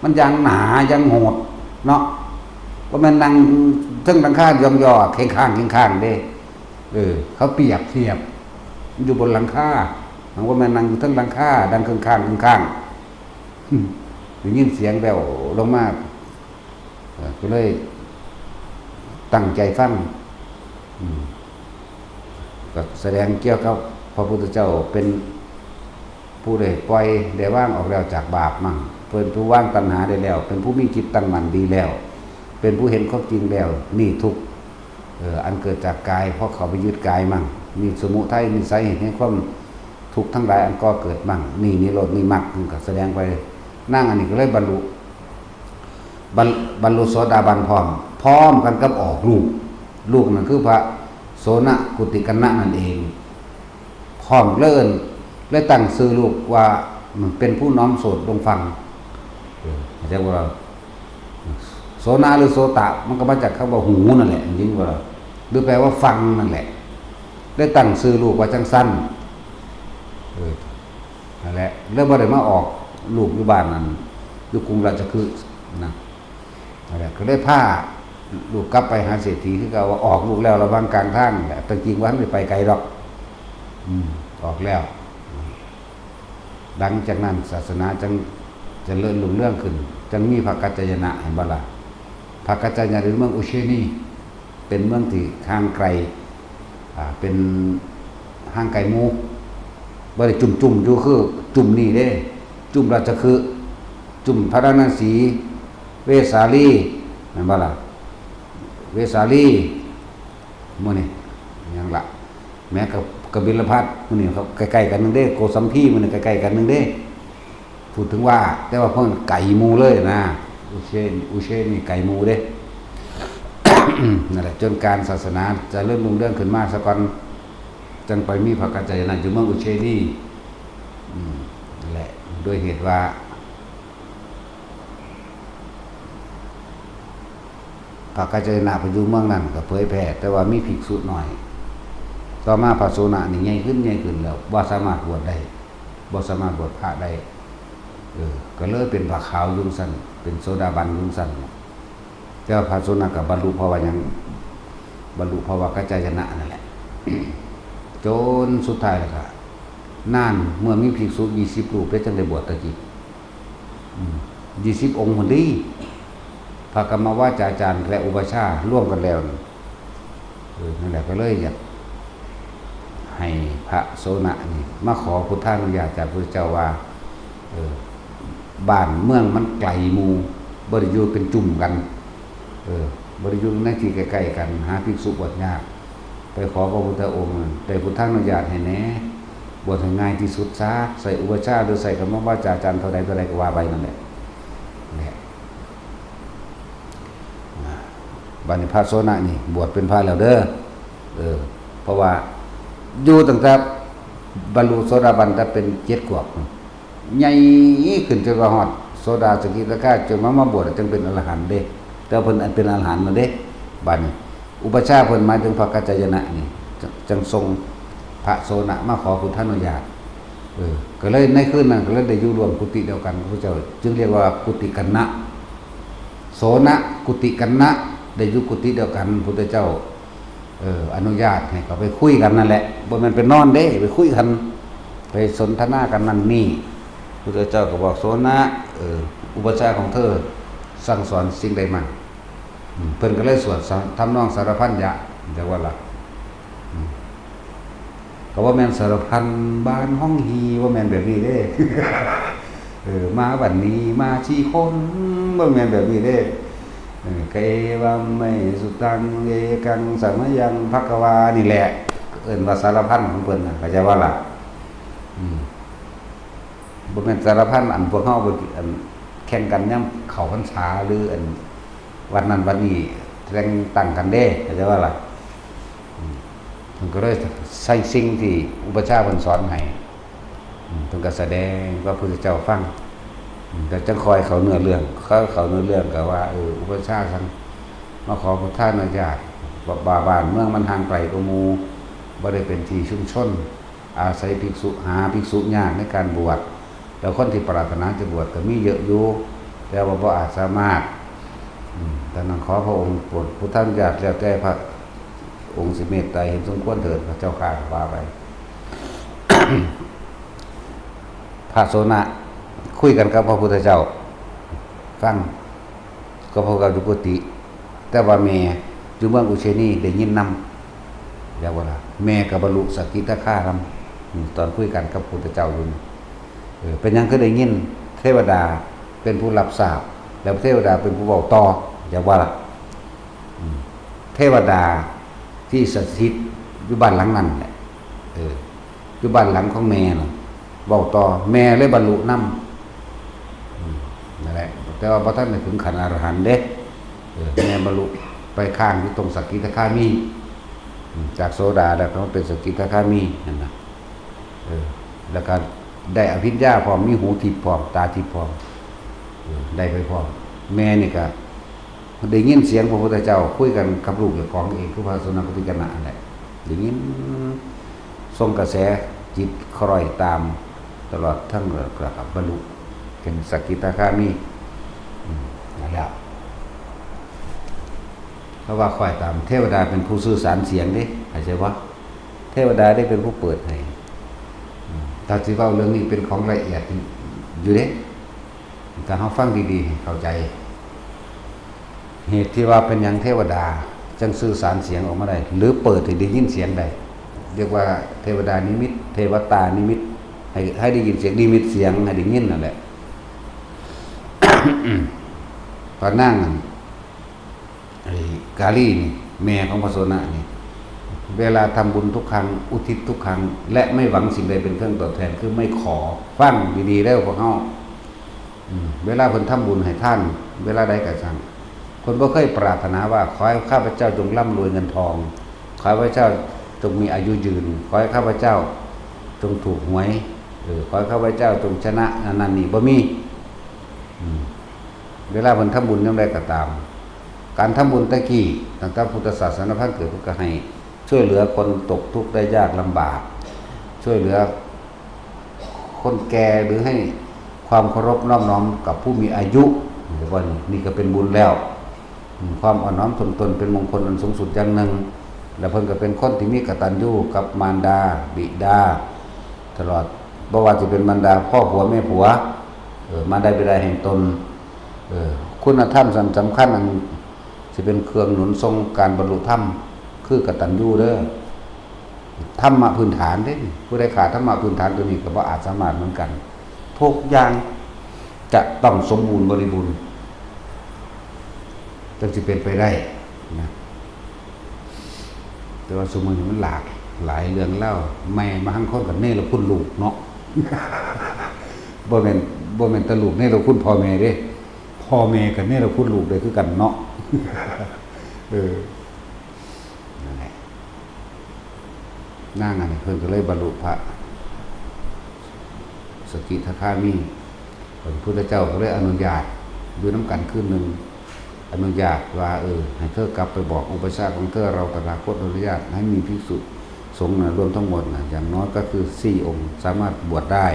มันยังหนายังโหดเนาะว่าแม่นนางทั้งหลังคายอๆเคียงข้างเด้เขาเปรียบเทียบอยู่บนหลังคาว่าแม่นนางอยู่ทั้งหลังคาดังข้างได้ยินเสียงแว่วลงมาก็เลยตั้งใจฟังก็แสดงเกี่ยวกับพระพุทธเจ้าเป็นผู้ได้ปล่อยได้ว่างออกแล้วจากบาปมั่งเป็นผู้ว่างตัณหาได้แล้วเป็นผู้มีจิตตั้งมั่นดีแล้วเป็นผู้เห็นความจริงแล้วนี่ทุกอันเกิดจากกายเพราะเขาไปยึดกายมั่งนี่สมุทัยนี่สาเหตุแห่งความทุกข์ทั้งหลายอันก่อเกิดมั่งนี่นิโรธนี่มรรคก็แสดงไปนั่งอันนี้ก็เลยบรรลุโสดาบันพร้อมกันกับออกลูกนั่นคือพระโสนกุติกัณณะนั่นเองพร้อมเลิ่นและตั้งชื่อลูกว่ามันเป็นผู้น้อมโสดลงฟังเรียกว่าโสนหรือโสตะมันก็มาจากคำว่าหูนั่นแหละจริงๆว่าหรือแปลว่าฟังนั่นแหละได้ตั้งชื่อลูกว่าจังสั้นนั่นแหละแล้วบ่ได้มาออกลูกอยู่บ้านนั้นอยู่กรุงราชคฤห์นะนั่นแหละก็ได้ผ้าลูกกลับไปหาเศรษฐีที่เขาว่าออกลูกแล้วระวังกลางทางแหละแต่จริงว่าไม่ไปไกลหรอกออกแล้วดังจากนั้นศาสนาจึงจะเลื่อนลุ่งเรื่องขึ้นจึงมีพระกัจจายนะเห็นบ่ล่ะพระกัจจายนะหรือเมืองอุเชนีเป็นเมืองที่ห่างไกลเป็นห่างไกลหมู่บ่ได้จุ่มอยู่คือจุ่มนี่เด้จุ่มราชคฤห์จุ่มพระนครศรีเวสสาลีเห็นบ่ล่ะเวสสาลีมื้อนี้ยังละแม้กับกบิลพัสมื้อนี้เขาใกล้ๆกันนึงเด้โกสัมพีมื้อนี้ใกล้ๆกันนึงเด้พูดถึงว่าแต่ว่าเพิ่นไก่หมู่เลยนะอุเชนนี่ไก่หมู่เด้ นั่นแหละจนการศาสนาจะเริ่มรุ่งเรืองขึ้นมาซะก่อนจังไปมีพระกัจจายนะอยู่เมืองอุเชนีนั่นแหละด้วยเหตุว่าพระกัจจายนะไปอยู่เมืองนั้นก็เผยแผ่แต่ว่ามีภิกษุหน่อยต่อมาพระโสนนี่ใหญ่ขึ้นแล้วบ่สามารถบวชได้บ่สามารถบวชพระได้ก็เลยเป็นพระขาวยุงสั่นเป็นโสดาบันยุงสั่นแต่ว่าพระโสนก็บรรลุเพราะว่ายังบรรลุเพราะว่ากัจจายนะนั่นแหละ จนสุดท้ายแล้วก็นานเมื่อมีภิกษุ20รูปได้จังได้บวชตะกี้20 องค์พุ่นดีพระกรรมวาจาจารย์และอุปชฌาย์ร่วมกันแล้วนั่นแหละก็เลยอยากให้พระโสนนี่มาขอพุทธานุญาตจากพระเจ้าว่าบ้านเมืองมันไกลหมู่บ่ได้อยู่เป็นจุ่มกันบ่ได้อยู่ในที่ใกล้ๆกันหาภิกษุบวชยากไปขอพระพุทธองค์ได้พุทธานุญาตให้แหน่บวชให้ง่ายที่สุดซะใส่อุปชฌาย์หรือใส่กรรมวาจาจารย์เท่าใดก็ว่าไปนั่นแหละบัดนี้พระโสนนี่บวชเป็นพระแล้วเด้อเพราะว่าอยู่ตั้งแต่บรรลุโสดาบันแต่เป็น7 ขวบใหญ่ขึ้นจนว่าฮอดโสดาสกิทาคาจนมาบวชจึงเป็นอรหันต์เด้แต่เพิ่นอันเป็นอรหันต์แล้วเด้บัดนี้อุปชฌาย์เพิ่นหมายถึงพระกัจจายนะนี่จังทรงพระโสนมาขอพุทธานุญาตก็เลยในคืนนั้นก็เลยได้อยู่รวมกุฏิเดียวกันพระเจ้าจึงเรียกว่ากุฏิกัณณะโสนกุฏิกัณณะได้อยู่กุฏิเดียวกันพุทธเจ้าอนุญาตให้เขาไปคุยกันนั่นแหละบ่แม่นไปนอนเด้ไปคุยกันไปสนทนากันนั่นนี่พุทธเจ้าก็บอกโสนอุปชฌาย์ของเธอสั่งสอนสิ่งใดมั่งเพิ่นก็เลยสวดทำนองสารพันยะแต่ว่าล่ะก็ว่าแม่นสารพันบ้านห้องฮีว่าแม่นแบบนี้เด้ มาวันนี้มาชี้คนว่าแม่นแบบนี้เด้เกวัมไม่สุตังเอกังสัมยังภควานี่แหละเอิ้นว่าสารพันของเพิ่นน่ะเข้าใจว่าล่ะบ่แม่นสารพันอันพวกเฮาอันแข่งกันยามเข้าพรรษาหรืออันวันนั้นวันนี้แรงตั้งกันเด้เข้าใจว่าล่ะมันก็เลยใส่สิ่งที่อุปชฌาย์เพิ่นสอนให้เพิ่นก็แสดงว่าพระพุทธเจ้าฟัง แต่จังคอยเขาเนื้อเรื่องเขาเนื้อเรื่องก็ว่าอุปชาสั่งมาขอพระท่านอนุญาตบ้านเมืองมันห่างไกลกว่าหมู่บ่ได้เป็นที่ชุมชนอาศัยภิกษุหาภิกษุยากในการบวชแล้วคนที่ปรารถนาจะบวชก็มีเยอะอยู่แต่ว่าบ่อาจสามารถแต่นั้นขอพระองค์โปรดพุทธานุญาตแล้วแต่พระองค์สิเมตตาเห็นสมควรเถิดพระเจ้าข้าว่าไป พระโสนะคุยกันกับพระพุทธเจ้าฟังก็พระกับจุกุติแต่ว่าแม่อยู่เมืองอุเชนีได้ยินนำอย่าว่าล่ะแม่กับบรรลุสกิทาคานำตอนคุยกันกับพระพุทธเจ้าอยู่เป็นยังก็ได้ยินเทวดาเป็นผู้รับทราบแล้วเทวดาเป็นผู้บอกต่ออย่าว่าล่ะเทวดาที่สถิตอยู่บ้านหลังนั้นแหละอยู่บ้านหลังของแม่น่ะบอกต่อแม่เลยบรรลุนำนั่นแหละแต่ว่าพระท่านไม่ถึงขันอรหันต์เด้แม่บรรลุไปข้างที่ตรงสกิทาคามีจากโสดาแล้วก็เป็นสกิทาคามีนั่นนะแล้วก็ได้อภิญญาพร้อมมีหูทิพย์พร้อมตาทิพย์พร้อมได้ไปพร้อมแม่นี่ก็ได้ยินเสียงพระพุทธเจ้าคุยกันกับลูกกับของเองคือพระสุนัขติกนะนั่นแหละได้ยินทรงกระแสจิตคล้อยตามตลอดทั้งกระบรรลุเป็นสกิทาคามีนั่นแหละเพราะว่าคอยตามเทวดาเป็นผู้สื่อสารเสียงดิเข้าใจว่าเทวดาได้เป็นผู้เปิดให้ถ้าสิเว้าเรื่องนี้เป็นของละเอียดอยู่เด้ถ้าเฮาฟังดีๆเข้าใจเหตุที่ว่าเป็นหยังเทวดาจังสื่อสารเสียงออกมาได้หรือเปิดให้ได้ยินเสียงได้เรียกว่าเทวดานิมิตเทวตานิมิตให้ได้ยินเสียงนิมิตเสียงให้ได้ยินนั่นแหละ ตอนนั่งกาลีนี่แม่ของพระโสนะนี่เวลาทำบุญทุกครั้งอุทิศทุกครั้งและไม่หวังสิ่งใดเป็นเครื่องตอบแทนคือไม่ขอฟังดีๆแล้วพวกเฮาเวลาเพิ่นทำบุญให้ท่านเวลาใดก็สั่งคนบ่เคยปรารถนาว่าขอให้ข้าพเจ้าจงร่ำรวยเงินทองขอให้ข้าพเจ้าจงมีอายุยืนขอให้ข้าพเจ้าจงถูกหวยขอให้ข้าพเจ้าจงชนะนั่นนี่บ่มีเวลาเพิ่นทำบุญยามใดก็ตามการทำบุญตะกี้ตั้งแต่พุทธศาสนาพันเกิดเพิ่นก็ให้ช่วยเหลือคนตกทุกข์ได้ยากลำบากช่วยเหลือคนแก่หรือให้ความเคารพน้อมน้อมกับผู้มีอายุว่านี่ก็เป็นบุญแล้วความอ่อนน้อมถ่อมตนเป็นมงคลอันสูงสุดอย่างหนึ่งและเพิ่นก็เป็นคนที่มีกตัญญูกับมารดาบิดาตลอดบ่ว่าจะเป็นมารดาพ่อผัวแม่ผัวมารดาบิดาแห่งตนคุณธรรมสำคัญอันสิเป็นเครื่องหนุนทรงการบรรลุธรรมคือกตัญญูเด้อธรรมะพื้นฐานเด้ผู้ใดขาดธรรมะพื้นฐานตัวนี้ก็บ่อาจสามารถเหมือนกันทุกอย่างจะต้องสมบูรณ์บริบูรณ์จึงสิเป็นไปได้นะแต่ว่าสมมุติมันหลากหลายเรื่องเล่าแม่มาหั่งคนกับเน่ละคุณลูกเนาะ บ่แม่นตะลูกเน่ละคุณพ่อแม่เด้พ่อแม่กับเน่ละคุณลูกได้คือกันเนาะ นั่นแหละนั่งอันนี้เพิ่นก็เลยบรรลุพระสกิทาคามีพระพุทธเจ้าก็เลยอนุญาตด้วยน้ำกันขึ้นหนึ่งอนุญาตว่าให้เธอกลับไปบอกอุปชฌาย์ของเธอเราตถาคตอนุญาตให้มีภิกษุสงฆ์รวมทั้งหมดอย่างน้อยก็คือ4 องค์สามารถบวชได้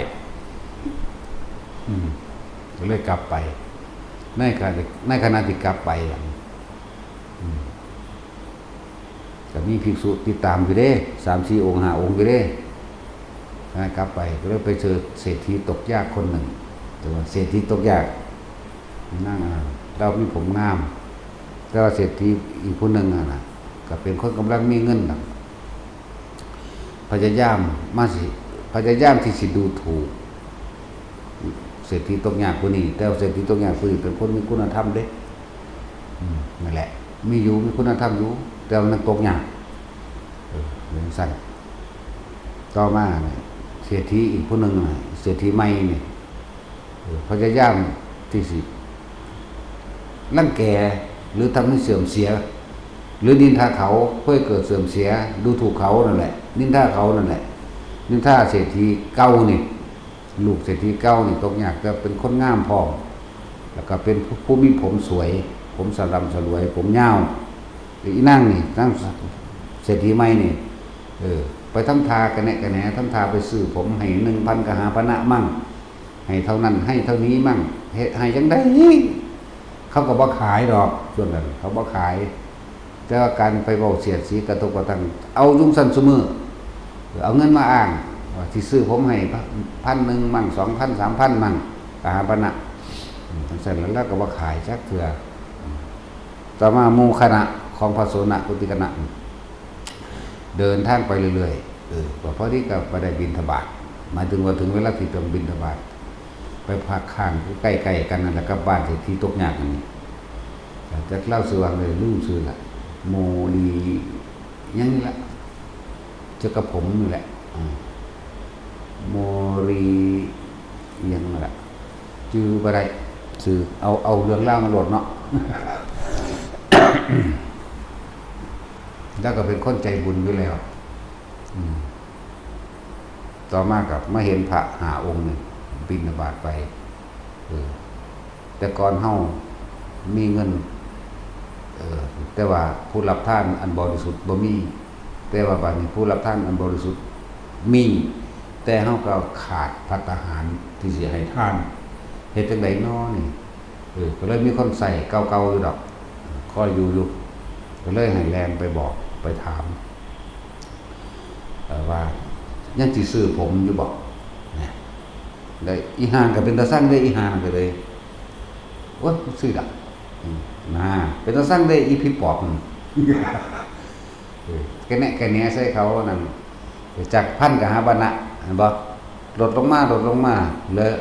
ก็เลยกลับไปในขณะที่กลับไปก็มีภิกษุติดตามอยู่เด้3-4 องค์5 องค์อยู่เด้กลับไปก็เลยไปเจอเศรษฐีตกยากคนหนึ่งแต่ว่าเศรษฐีตกยากนั่งเรามีผมงามแต่ว่าเศรษฐีอีกคนหนึ่งก็เป็นคนกำลังมีเงินพยายามที่สิดูถูกเศรษฐีตกยากคนนี้แต่เศรษฐีตกยากคนนี้เป็นคนมีคุณธรรมเด้นั่นแหละมีคุณธรรมอยู่แต่มันตกยากเหมือนสั่นต่อมาเศรษฐีอีกคนหนึ่งเศรษฐีใหม่เนี่ยพยายามที่สิรังแกหรือทำให้เสื่อมเสียหรือนินทาเขาเพื่อเกิดเสื่อมเสียดูถูกเขานั่นแหละนินทาเขานั่นแหละนินทาเศรษฐีเก่านี่ ลูกเศรษฐีเก่านี่ตกยากแต่เป็นคนงามพร้อมแล้วก็เป็นผู้มีผมสวยผมสลำสลวยผมยาวอีนั่งนี่นั่งเศรษฐีใหม่นี่ไปทำทากันแหนทำทาไปซื้อผมให้1,000กหาปณะมั่งให้เท่านั้นให้เท่านี้มั่งให้จังได้เขาก็บ่ขายดอกส่วนนั้นเขาบ่ขายแต่ว่าการไปเว้าเสียดสีกระทบกระทั่งเอายุ่งสั้นซุมื้อเอาเงินมาอ้างว่าที่ซื้อผมให้1,000มั่ง2,000 3,000มั่งกหาปณะจังซั่นแล้วก็บ่ขายจักเทื่อต่อมาหมู่คณะของพระโสนกุติกนะเดินทางไปเรื่อยๆพอดีก็บ่ได้บิณฑบาตหมายถึงว่าถึงเวลาที่ต้องบิณฑบาตไปพักข้างใกล้ๆกันนั่นแหละกับบ้านเศรษฐีตกยากอันนี้จะเล่าสื่อว่าเลยลืมชื่อละโมลียังนี่ละเจ้ากับผมนี่แหละโมรียังนั่นแหละชื่อบ่ได้ชื่อเอาเรื่องเล่ามาโหลดเนาะ แล้วก็เป็นคนใจบุญอยู่แล้วต่อมากับมาเห็นพระหาองค์หนึ่งบิณฑบาตไปแต่ก่อนเฮามีเงินแต่ว่าผู้รับทานอันบริสุทธิ์บ่มีแต่ว่าบัดนี้ผู้รับทานอันบริสุทธิ์มีแต่เฮาก็ขาดภัตตาหารที่สิให้ทานเฮ็ดจังได๋น้อนี่ก็เลยมีคนใส่เก่าๆอยู่ดอกคอยอยู่ก็เลยให้แรงไปบอกไปถามว่ายังสิซื้อผมอยู่บอกนะได้อีห่างก็เป็นตาสั่งได้อีห่างก็เลยโอ๊ยซื้อดอกนะเป็นตาสั่งได้อีพี่ปอบแกแน่ใส่เขานั่นจาก1,000กหาปณะบ่ลดลงมาเลย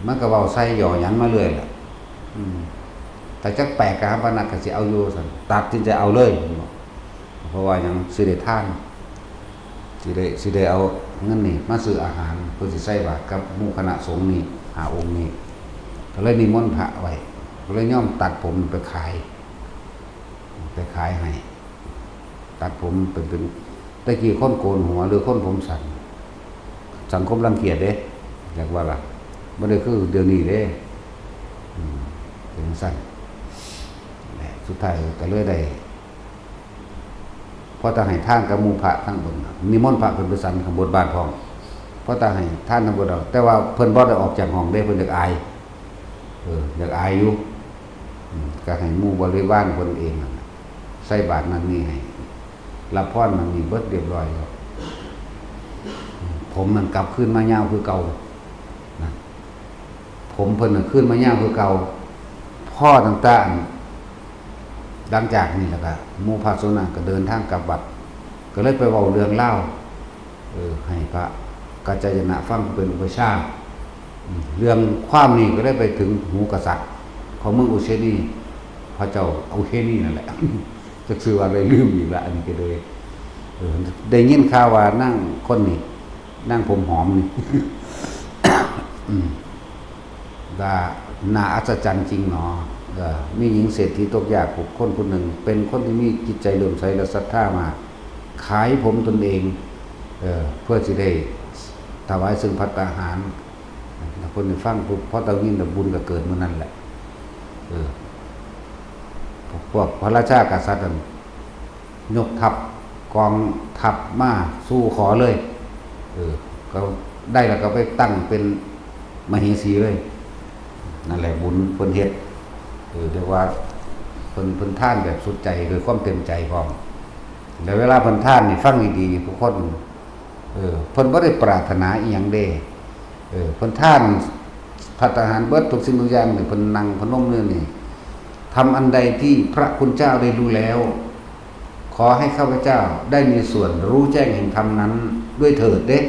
มันก็เว้าใส่หย่อหยันมาเรื่อยล่ะแต่จัก8กหาปณะก็สิเอาอยู่ซั่นตัดสินใจเอาเลยเพราะว่าหยังสิได้ทานสิได้เอาเงินนี่มาซื้ออาหารเพื่อสิใส่บาตรกับหมู่คณะสงฆ์นี่หาองค์นี้ก็เลยนิมนต์พระไว้ก็เลยย่อมตัดผมไปขายให้ตัดผมเป็นตะกี้คนโกนหัวหรือคนผมสั้นสังคมรังเกียจเด้อยากว่าล่ะบ่ได้คือเดี๋ยวนี้เด้เป็นสั้นสุดท้ายก็เลยได้พอตาให้ท่านกับหมู่พระทั้งบนนิมนต์พระเพิ่นไปสันข้างบนบ้านพร้อมพอตาให้ท่านทั้งบนแต่ว่าเพิ่นบ่ได้ออกจากห้องเด้เพิ่นอยากอายอยากอายอยู่ก็ให้หมู่บริวารเพิ่นเองใส่บาตรนั้นนี่ให้รับพรมันมีเบิดเรียบร้อยแล้วผมมันกลับขึ้นมายาวคือเก่านะผมเพิ่นขึ้นมายาวคือเก่าพ่อต่างๆหลังจากนี้แล้วก็หมู่พระโสนก็เดินทางกลับวัดก็เลยไปเว้าเรื่องเล่าให้พระกัจจายนะฟังเป็นอุปชาเรื่องความนี้ก็ได้ไปถึงหูกษัตริย์ของเมืองอุเชนีพระเจ้าอุเชนีนั่นแหละจักชื่อว่าอะไรลืมอีกละอันนี้ก็เลยได้ยินข่าวว่านั่งคนนี้นั่งผมหอมนี่ ว่าน่าอัศจรรย์จริงเนาะมีหญิงเศรษฐีตกยากคนหนึ่งเป็นคนที่มีจิตใจเลื่อมใสและศรัทธามากขายผมตนเองเพื่อสิได้ถวายซึ่งภัตตาหารคนที่ฟังเพราะตอนนี้บุญก็เกิดเมื่อนั้นแหละพวกพระราชากษัตริย์ยกทัพกองทัพมาสู้ขอเลยก็ได้แล้วก็ไปตั้งเป็นมเหสีเลยนั่นแหละบุญเพิ่นเฮ็ดเรียกว่าเพิ่นท่านแบบสุดใจโดยความเต็มใจพร้อมแล้วเวลาเพิ่นท่านนี่ฟังดีๆทุกคนเพิ่นบ่ได้ปรารถนาอีหยังเด้เพิ่นท่านภัตตาหารเบิดทุกสิ่งทุกอย่างนี่เพิ่นนั่งพนมมือนี่ทำอันใดที่พระคุณเจ้าได้รู้แล้วขอให้ข้าพเจ้าได้มีส่วนรู้แจ้งแห่งธรรมนั้นด้วยเถิดเด้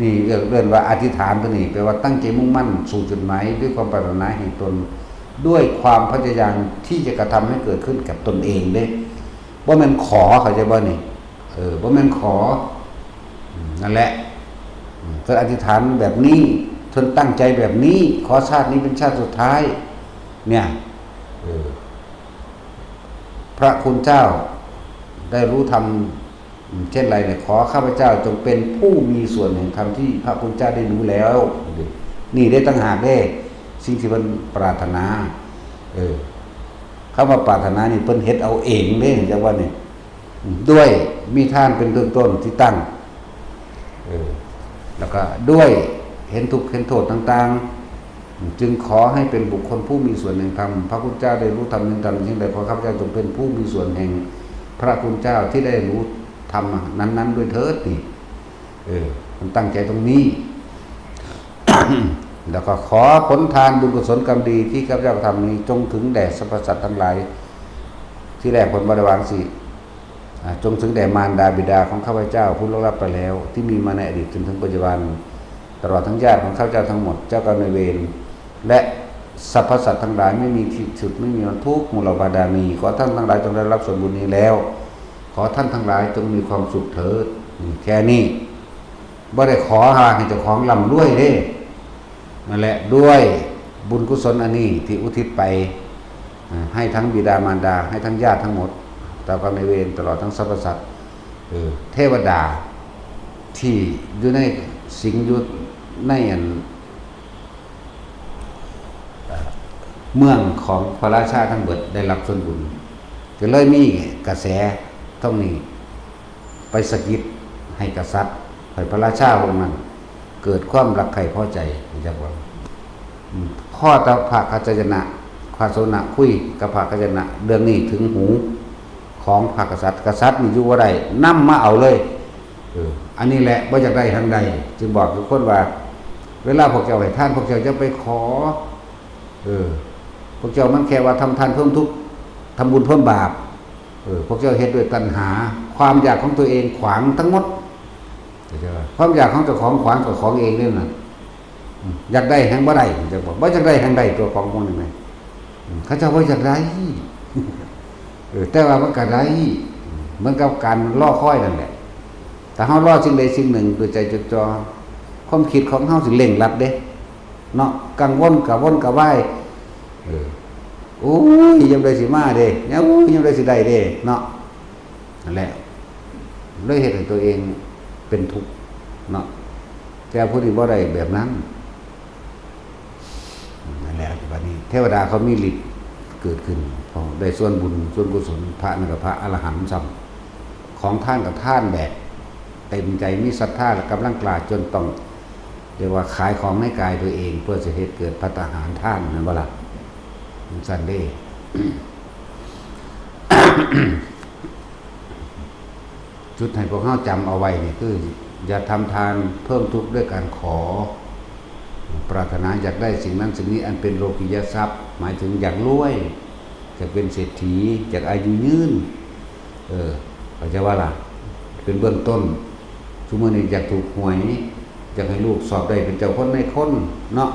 นี่เรียกว่าอธิษฐานตัวนี้แปลว่าตั้งใจมุ่งมั่นสู่จุดหมายด้วยความปรารถนาแห่งตนด้วยความพยายามที่จะกระทำให้เกิดขึ้นกับตนเองเด้บ่แม่นขอเข้าใจบ่นี่บ่แม่นขอนั่นแหละเพิ่นอธิษฐานแบบนี้เพิ่นตั้งใจแบบนี้ขอชาตินี้เป็นชาติสุดท้ายเนี่ยพระคุณเจ้าได้รู้ธรรม เช่นไรเนี่ยขอข้าพเจ้าจงเป็นผู้มีส่วนแห่งธรรมที่พระพุทธเจ้าได้รู้แล้วนี่ได้ตั้งหากได้สิ่งที่เพิ่นปรารถนาคำว่าปรารถนานี่เพิ่นเฮ็ดเอาเองเด้จังว่านี่ด้วยมีทานเป็นเบื้องต้นที่ตั้งแล้วก็ด้วยเห็นทุกข์เห็นโทษต่างๆจึงขอให้เป็นบุคคลผู้มีส่วนแห่งธรรมพระพุทธเจ้าได้รู้ธรรมยิ่งธรรมยิ่งใดขอข้าพเจ้าจงเป็นผู้มีส่วนแห่งพระคุณเจ้าที่ได้รู้ธรรมนั้นๆด้วยเถิดนี่มันตั้งใจตรงนี้ แล้วก็ขอผลทานบุญกุศลกรรมดีที่ข้าพเจ้าทำนี้จงถึงแด่สรรพสัตว์ทั้งหลายที่แรกผลบริวารสิจงถึงแด่มารดาบิดาของข้าพเจ้าผู้ล่วงลับไปแล้วที่มีมาในอดีตจนถึงปัจจุบันตลอดทั้งญาติของข้าพเจ้าทั้งหมดเจ้ากรรมนายเวรและสรรพสัตว์ทั้งหลายไม่มีที่สุดไม่มีวันทุกข์มูลบาดามีขอท่านทั้งหลายจงได้รับส่วนบุญนี้แล้วขอท่านทั้งหลายจงมีความสุขเถิดแค่นี้บ่ได้ขอหาให้เจ้าของร่ำรวยเด้นั่นแหละด้วยบุญกุศลอันนี้ที่อุทิศไปให้ทั้งบิดามารดาให้ทั้งญาติทั้งหมดเจ้ากรรมนายเวรตลอดทั้งสรรพสัตว์เทวดาที่อยู่ในสิงอยู่ในเมืองของพระราชาทั้งหมดได้รับส่วนบุญก็เลยมีกระแสต้องนี้ไปสะกิดให้กษัตริย์ให้พระราชาองค์นั้นเกิดความรักใคร่พอใจจากว่าพ่อตาภาคกัจจนะพระโสนะคุยกับพระกัจจนะเรื่องนี้ถึงหูของพระกษัตริย์กษัตริย์นี่อยู่ว่าได้นำมาเอาเลยอันนี้แหละว่าจากได้ทางใดจึงบอกทุกคนว่าเวลาพวกเจ้าให้ท่านพวกเจ้าจะไปขอพวกเจ้ามันแค่ว่าทำทานเพิ่มทุกข์ทำบุญเพิ่มบาปพวกเจ้าเฮ็ดด้วยตัณหาความอยากของตัวเองขวางทั้งหมดความอยากของเจ้าของขวางของเองนี่น่ะอยากได้แห่งบ่ได้จะบอกว่าอยากได้แห่งใดตัวของมันยังไงเขาเจ้าว่าอยากได้แต่ว่ามันก็ได้เหมือนกับการล่อค่อยนั่นแหละแต่เฮาล่อสิ่งใดสิ่งหนึ่งด้วยใจจดจ่อความคิดของเฮาสิเร่งรัดเด้เนาะกังวลกะวนกะวายโอ้ยยังได้สิมาเด้เนี่ยโอ้ยยังได้สิได้เด้เนาะนั่นแหละเลยเฮ็ดให้ตัวเองเป็นทุกข์เนาะแต่ผู้ที่บ่ได้แบบนั้นนั่นแหละบัดนี้เทวดาเขามีฤทธิ์เกิดขึ้นพอได้ส่วนบุญส่วนกุศลพระนั่นก็พระอรหันต์ซ้ำของท่านกับท่านแบบเต็มใจมีศรัทธาและกำลังกล้าจนต้องเรียกว่าขายของในกายตัวเองเพื่อจะให้เกิดภัตตาหารท่านนั่นบ่ล่ะสั่นเด้ จุดให้พวกเฮาจำเอาไว้นี่คืออย่าทำทานเพิ่มทุกข์ด้วยการขอปรารถนาอยากได้สิ่งนั้นสิ่งนี้อันเป็นโลกิยทรัพย์หมายถึงอยากรวยอยากเป็นเศรษฐีอยากอายุยืนเข้าใจว่าล่ะเป็นเบื้องต้นสมมุตินี่อยากถูกหวยอยากให้ลูกสอบได้เป็นเจ้าคนในคนเนาะ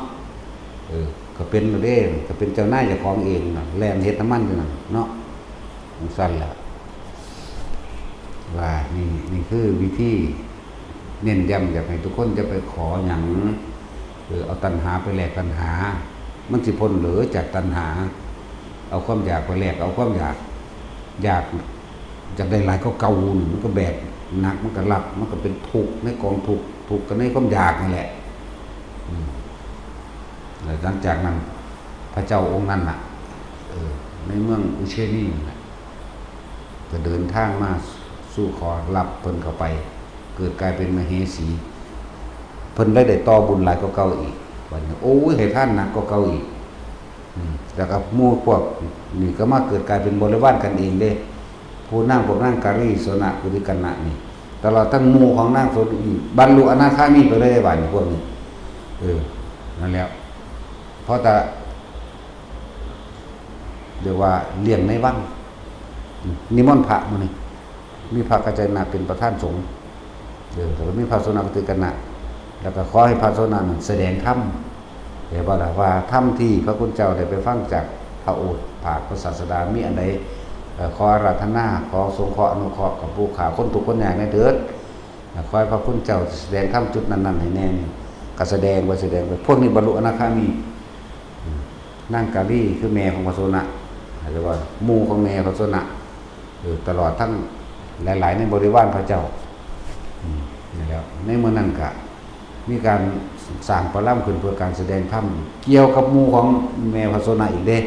ก็เป็นเด้ก็เป็นเจ้านายเจ้าของเองน่ะแล่นเฮ็ดน้ำมันอยู่นั่นเนาะสั่นล่ะว่านี่คือวิธีเน้นย้ำอยากให้ทุกคนจะไปขอหยังเอาตัณหาไปแลกตัณหามันสิพ้นเหลือจากตัณหาเอาความอยากไปแลกเอาความอยากได้หลายก็เก่ามันก็แบกหนักมันก็หลับมันก็เป็นทุกข์ในกองทุกข์กันในความอยากนั่นแหละหลังจากนั้นพระเจ้าองค์นั้นน่ะในเมืองอุเชนีน่ะก็เดินทางมาสู่ขอรับเพิ่นเข้าไปเกิดกลายเป็นมเหสีเพิ่นได้ต่อบุญหลายกว่าเก่าอีกวันนี้โอ้ยให้ท่านหนักกว่าเก่าอีกแล้วก็หมู่พวกนี่ก็มาเกิดกลายเป็นบริวารกันเองเด้ผู้นั่งพวกนั่งการีโสนะกุติกันนะนี่ตลอดทั้งหมู่ของนั่งโสนีบรรลุอนาคามีไปเลยบัดนี้พวกนี้นั่นแล้วเพราะแต่เรียกว่าเลี้ยงในวังนิมนต์พระมื้อนี้มีพระกัจจนะเป็นประธานสงฆ์แต่ก็มีพระโสนะกุติกันนะแล้วก็ขอให้พระโสนะนั้นแสดงธรรมเดี๋ยวว่าธรรมที่พระคุณเจ้าได้ไปฟังจากพระโอษฐ์ภาคพระศาสดามีอันใดขออาราธนาขอสงเคราะห์อนุเคราะห์กับผู้ขาคนทุกคนอย่างในเถิดขอให้พระคุณเจ้าแสดงธรรมจุดนั้นๆให้แน่ก็แสดงไปพวกนี้บรรลุอนาคามีนั่งกาลีคือแม่ของพระโสนะหรือว่าหมู่ของแม่พระโสนะตลอดทั้ง หลายๆในบริวารพระเจ้านี่แล้วในเมื่อนั้นก็มีการสร้างประล่ำขึ้นเพื่อการแสดงธรรมเกี่ยวกับหมู่ของแม่พระโสนะอีกเด้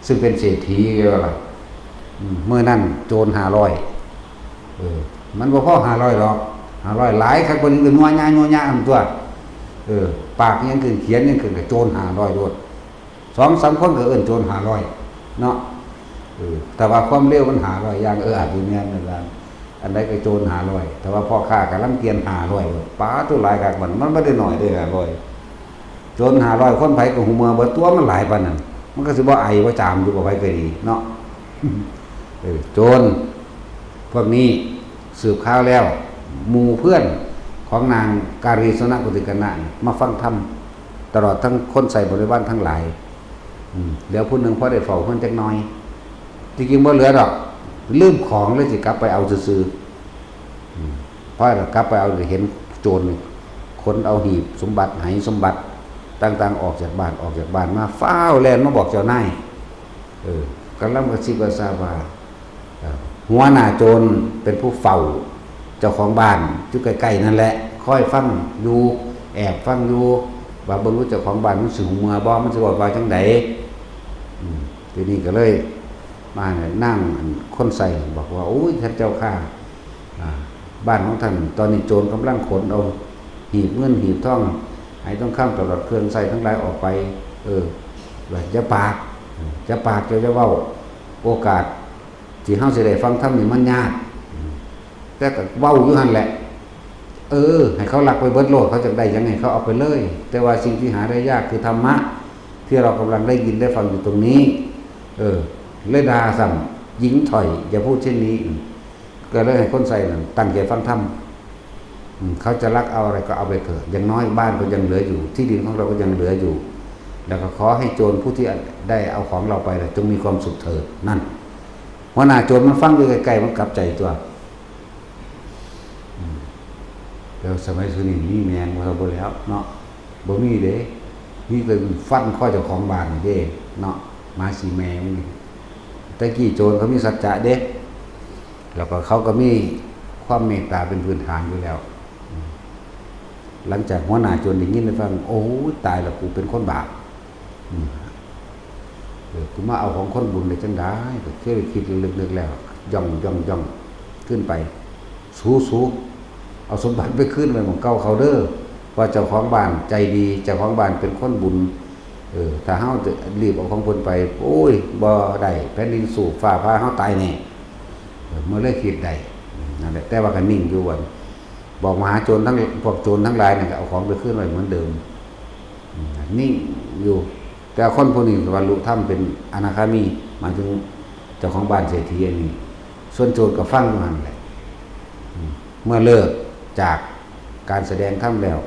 ซึ่งเป็นเศรษฐีว่าเมื่อนั้นโจร500มันบ่พอ500หรอก500หลายคักคนอื่นงัวญาอันตัวปากยังขึ้นเขียนยังขึ้นกับโจร500โดด2-3คนก็เอิ้นโจร500เนาะแต่ว่าความเร็วมัน500อย่างอาจสิแม่นนั่นล่ะอันใดก็โจร500แต่ว่าพ่อค้าก็ลำเกียจ500ป้าตัวหลายคักมันบ่ได้น้อยเด้500โจร500คนไผก็หูเมือบ่ตัวมันหลายปานนั้นมันก็สิบ่ไอบ่จามอยู่บ่ไผก็ดีเนาะโจรพวกนี้สืบข่าวแล้วหมู่เพื่อนของนางการีสนกุติกนะมาฟังธรรมตลอดทั้งคนใส่บริวารทั้งหลายแล้วผู้หนึ่งพอได้เฝ้าเพิ่นจักหน่อยจริงๆบ่เหลือดอกลืมของเลยสิกลับไปเอาซื่อๆพอกลับไปเอาเห็นโจรคนเอาหีบสมบัติไหสมบัติต่างๆออกจากบ้านมาฟ้าวแล่นมาบอกเจ้านายกำลังกระซิบกระซาบว่าหัวหน้าโจรเป็นผู้เฝ้าเจ้าของบ้านอยู่ใกล้ๆนั่นแหละคอยฟังอยู่แอบฟังอยู่ว่าบ่รู้เจ้าของบ้านมันสิหูเมื่อบ่มันสิบอกว่าจังไดทีนี้ก็เลยมานั่งคนใส่บอกว่าโอ้ยท่านเจ้าข้าบ้านของท่านตอนนี้โจรกำลังขนเอาหีบเงินหีบทองให้ต้องข้ามตลอดเครื่องใส่ทั้งหลายออกไปว่าจะปากจะเว้าโอกาสที่เฮาสิได้ฟังธรรมนี่มันยากแต่ก็เว้าอยู่หั่นแหละให้เขาลักไปเบิดโลดเขาจะได้ยังไงเขาเอาไปเลยแต่ว่าสิ่งที่หาได้ยากคือธรรมะที่เรากำลังได้ยินได้ฟังอยู่ตรงนี้เลยด่าสั่งยิงถอยอย่าพูดเช่นนี้ก็เลยให้คนใส่ตั้งใจฟังธรรมเขาจะรักเอาอะไรก็เอาไปเถิดอย่างน้อยบ้านก็ยังเหลืออยู่ที่ดินของเราก็ยังเหลืออยู่แล้วก็ขอให้โจรผู้ที่ได้เอาของเราไปจงมีความสุขเถิดนั่นหัวหน้าโจรมันฟังอยู่ไกลๆมันกลับใจตัวแล้วสมัยสุนีมีแมงมาบ่แล้วเนาะบ่มีเด้มีแต่ฟันข้อเจ้าของบ้านเด้เนาะมาสีแมงแต่กี้โจรเขามีสัจจะเด้แล้วก็เขาก็มีความเมตตาเป็นพื้นฐานอยู่แล้วหลังจากหัวหน้าโจรได้ยินได้ฟังโอ้ตายแล้วกูเป็นคนบาปกูมาเอาของคนบุญได้จังได๋ก็เคยคิดลึกๆแล้วย่องขึ้นไปสู้เอาสมบัติไปขึ้นไปของเก่าเขาเด้อว่าเจ้าของบ้านใจดีเจ้าของบ้านเป็นคนบุญถ้าเฮาจะรีบเอาของเพิ่นไปโอ้ยบ่ได้แผ่นดินสูบฟ้าผ่าเฮาตายแน่เมื่อเลยคิดได้นั่นแหละแต่ว่าก็นิ่งอยู่วันบอกมหาโจรทั้งพวกโจรทั้งหลายเนี่ยก็เอาของไปขึ้นไว้เหมือนเดิมนิ่งอยู่แต่คนพวกนี้บรรลุธรรมเป็นอนาคามีหมายถึงเจ้าของบ้านเศรษฐีอันนี้ส่วนโจรก็ฟังอยู่หั่นแหละเมื่อเลิกจากการแสดงธรรมแล้ว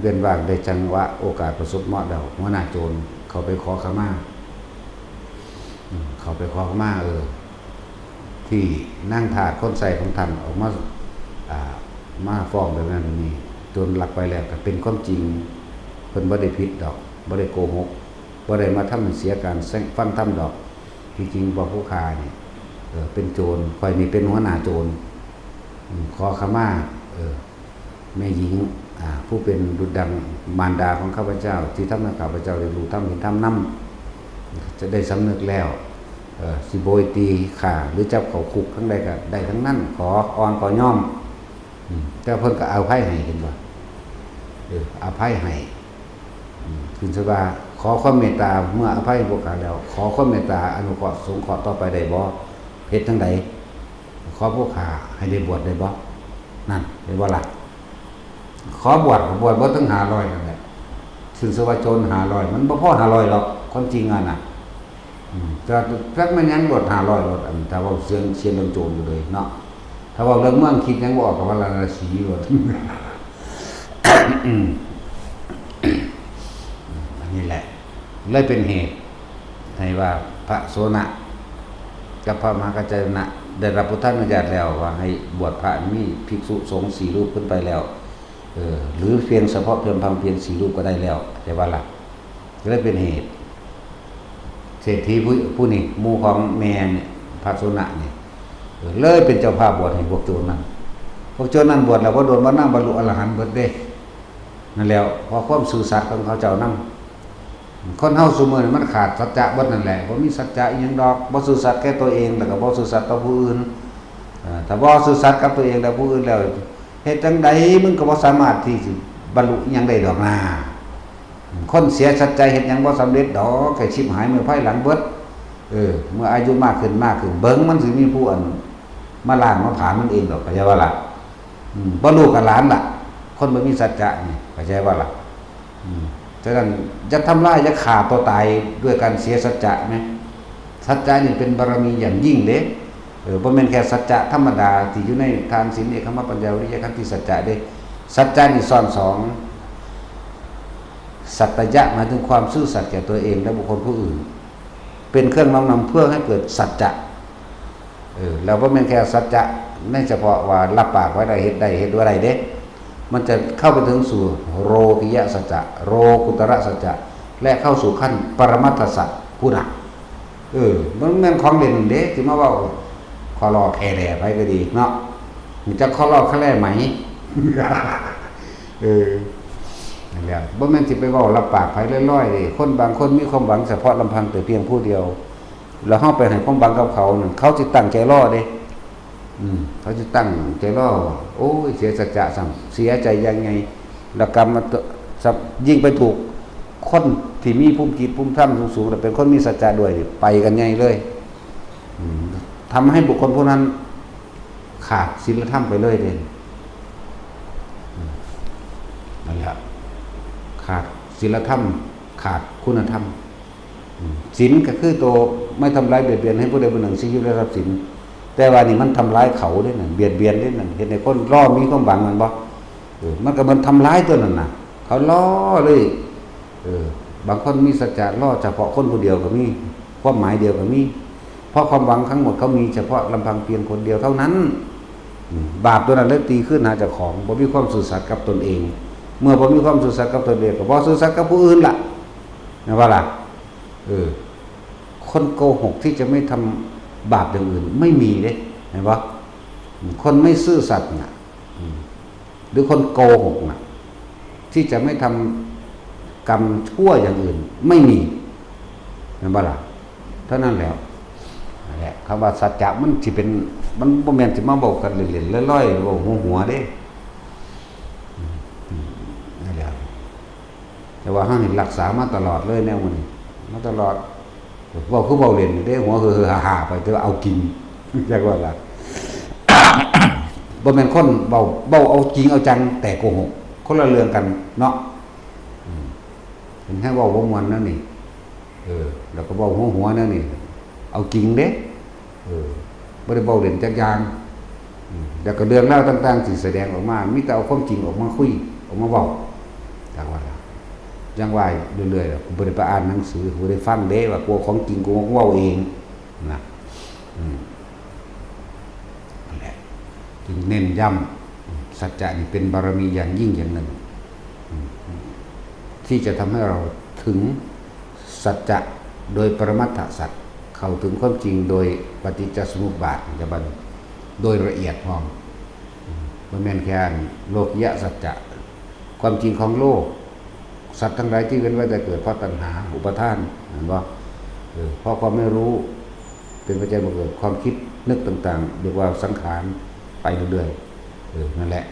เว้นว่างได้จังหวะโอกาสประสบเหมาะแล้วหัวหน้าโจรเขาไปขอขมาที่นั่งถาดคนใส่ของท่านออกมาฟ้องแบบนั้นนี่โจรลักไปแล้วก็เป็นความจริงเพิ่นบ่ได้ผิดดอกบ่ได้โกหกบ่ได้มาทำให้เสียการฟังธรรมดอกที่จริงบ่ผู้ค้านี่เป็นโจรค่อยนี่เป็นหัวหน้าโจรขอขมาแม่หญิงผู้เป็นดุจดังมารดาของข้าพเจ้าที่ทำให้ข้าพเจ้าได้รู้ธรรมเห็นธรรมนำจะได้สำนึกแล้วสิโบยตีข่าหรือจับเขาคุกทั้งใดก็ได้ทั้งนั้นขออ่อนขอย่อมแต่เพิ่นก็เอาไพ่ให้เห็นบ่อภัยให้คุณสบาขอความเมตตาเมื่ออภัยพวกเขาแล้วขอความเมตตาอนุเคราะห์สงเคราะห์ต่อไปได้บ่เฮ็ดจังไดขอพวกข้าให้ได้บวชได้บ่นั่นได้บ่ล่ะขอบวชก็บวชบ่ถึง500นั่นแหละซึ่งสว่าโจร500มันบ่พอ500หรอกความจริงอ่ะน่ะจะจักมันยังบวช500หรอกถ้าว่าเสียงเรื่องโจรอยู่เลยเนาะถ้าว่าเรื่องเมืองคิดยังบ่ออกก็ว่าราศีหมดอันนี้แหละเลยเป็นเหตุให้ว่าพระโสนะกับพระมหากัจจายนะได้รับพุทธานุญาตแล้วว่าให้บวชพระมีภิกษุสงฆ์4รูปขึ้นไปแล้วหรือเพียงเฉพาะเพียงพังเพียง4รูปก็ได้แล้วแต่ว่าล่ะก็เลยเป็นเหตุเศรษฐีผู้นี้หมู่ของแม่เนี่ยพระโสนะเนี่ย เลยเป็นเจ้าภาพบวชให้พวกโจรนั้นพวกโจรนั้นบวชแล้วก็โดนว่านั่งบรรลุอรหันต์เบิดเด้นั่นแล้วพอความซื่อสัตย์ของเขาเจ้านำคนเฮาซุมื้อนี้มันขาดสัจจะเบิดนั่นแหละบ่มีสัจจะอีหยังดอกบ่ซื่อสัตย์แก่ตัวเองแล้วก็บ่ซื่อสัตย์ต่อผู้อื่นถ้าบ่ซื่อสัตย์กับตัวเองแล้วผู้อื่นแล้วเฮ็ดจังไดมึงก็บ่สามารถที่สิบรรลุอิหยังได้ดอกนะคนเสียสัจจะเฮ็ดหยังบ่สำเร็จดอกแค่ชิบหายมื้อภายหลังเบิดเมื่ออายุมากขึ้นเบิ่งมันสิมีผู้อันมาล้างมาผลาญมันเองดอกเข้าใจว่าล่ะบ่ลูกกับหลานล่ะคนบ่มีสัจจะนี่เข้าใจว่าล่ะฉะนั้นจะทำลายจะฆ่าตัวตายด้วยการเสียสัจจะมั้ยสัจจะนี่เป็นบารมีอย่างยิ่งเด้บ่แม่นแค่สัจจะธรรมดาที่อยู่ในทานศีลเอกมปัญญาวิริยะขันติสัจจะเด้สัจจะนี่ซ้อนสองสัตยะหมายถึงความซื่อสัตย์แก่ตัวเองและบุคคลผู้อื่นเป็นเครื่องน้อมนำเพื่อให้เกิดสัจจะแล้วบ่แม่นแค่สัจจะในเฉพาะว่ารับปากไว้ได้เฮ็ดบ่ได้เด้มันจะเข้าไปถึงสู่โรกิยสัจจะโรกุตระสัจจะและเข้าสู่ขั้นปรมัตถสัจผู้หนักมันแม่นของเด่นเด้สิมาเว้าคอรอแค่แลไปก็ดีเนาะมันจะคอรอแค่แลไหมนั่นแหละบ่แม่นสิไปเว้ารับปากไผลอยๆดิคนบางคนมีความหวังเฉพาะลำพังแต่เพียงผู้เดียวแล้วเฮาไปให้ความหวังกับเขานั่นเขาสิตั้งใจรอเด้เขาจะตั้งใจรอโอ้ยเสียสัจจะสั่งเสียใจยังไงแล้วกรรมมันยิ่งไปถูกคนที่มีภูมิจิตภูมิธรรมสูงๆแต่เป็นคนมีสัจจะด้วยไปกันใหญ่เลยทำให้บุคคลผู้นั้นขาดศีลธรรมไปเลยเด่นนั่นแหละขาดศีลธรรมขาดคุณธรรมศีลก็คือตัวไม่ทำร้ายเบียดเบียนให้ผู้ใดผู้หนึ่งชีวิตได้รับศีลแต่ว่านี่มันทำร้ายเขาด้วยนั่นเบียดเบียนด้วยนั่นเห็นในคนล่อมีความหวังมันบ่มันก็มันทำร้ายตัวนั่นน่ะเขาล่อเลยบางคนมีสัจจะล่อเฉพาะคนผู้เดียวก็มีความหมายเดียวก็มีเพราะความหวังทั้งหมดเขามีเฉพาะลำพังเพียงคนเดียวเท่านั้นบาปตัวนั้นเลยตีขึ้นหาเจ้าของบ่มีความซื่อสัตย์กับตนเองเมื่อบ่มีความซื่อสัตย์กับตนเองก็บ่ซื่อสัตย์กับผู้อื่นล่ะนะว่าล่ะคนโกหกที่จะไม่ทำบาปอย่างอื่นไม่มีเด้เห็นบ่คนไม่ซื่อสัตย์น่ะหรือคนโกหกน่ะที่จะไม่ทำกรรมชั่วอย่างอื่นไม่มีเห็นบ่ล่ะเท่านั้นแล้วนั่นแหละคำว่าสัจจะมันสิเป็นมันบ่แม่นสิมาบอกกันเล่นๆลอยๆเว้าหัวๆเด้นั่นแหละแต่ว่าเฮานี่รักษามาตลอดเลยแนวมันมาตลอดเว้าคือเว้าเล่นเด้หัวคือฮ่าๆไปแต่ว่าเอากินจักว่าล่ะ บ่แม่นคนเว้าเอาจริงเอาจังแต่โกหกคนละเรื่องกันเนาะเห็นให้เว้าบ่ม่วนนั่นนี่แล้วก็เว้าหัวๆนั่นนี่เอาจริงเด้บ่ได้เว้าเล่นจักอย่างแล้วก็เรื่องราวต่างๆที่แสดงออกมามีแต่เอาความจริงออกมาคุยออกมาเว้าจังว่าล่ะยังว่าเรื่อยๆบ่ได้ไปอ่านหนังสือบ่ได้ฟังเด้ว่ากลัวของจริงกูเว้าเองนะนั่นแหละจึงเน้นย้ำสัจจะนี่เป็นบารมีอย่างยิ่งอย่างหนึ่งที่จะทำให้เราถึงสัจจะโดยปรมัตถสัจเข้าถึงความจริงโดยปฏิจจสมุปบาทจะบัดโดยละเอียดพร้อมบ่แม่นแค่โลกิยสัจจะความจริงของโลกสัตว์ทั้งหลายที่เว้นไว้แต่เกิดเพราะตัณหาอุปาทานเห็นบ่เพราะความไม่รู้เป็นปัจจัยมาเกิดความคิดนึกต่างๆเรียกว่าสังขารไปเรื่อยๆนั่นแหละ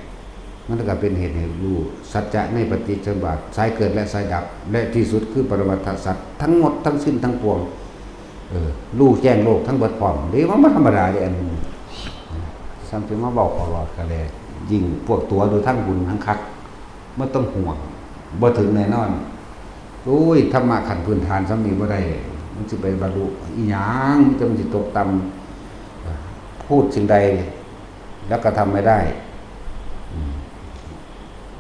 มันก็เป็นเหตุให้รู้สัจจะในปฏิจจสมุปบาทสายเกิดและสายดับและที่สุดคือปรมัตถสัจทั้งหมดทั้งสิ้นทั้งปวงรู้แจ้งโลกทั้งเบิดพร้อมเด้มันบ่ธรรมดาเด้อันนี้ซ้ำสิมาบอกตลอดก็เลยยิ่งพวกตัวโดยทั้งบุญทั้งคักบ่ต้องห่วงบ่ถึงแน่นอนโอ้ยธรรมะขั้นพื้นฐานซ้ำนี้บ่ได้มันสิไปบรรลุอีหยังมันสิตกต่ำพูดสิ่งใดแล้วก็ทำไม่ได้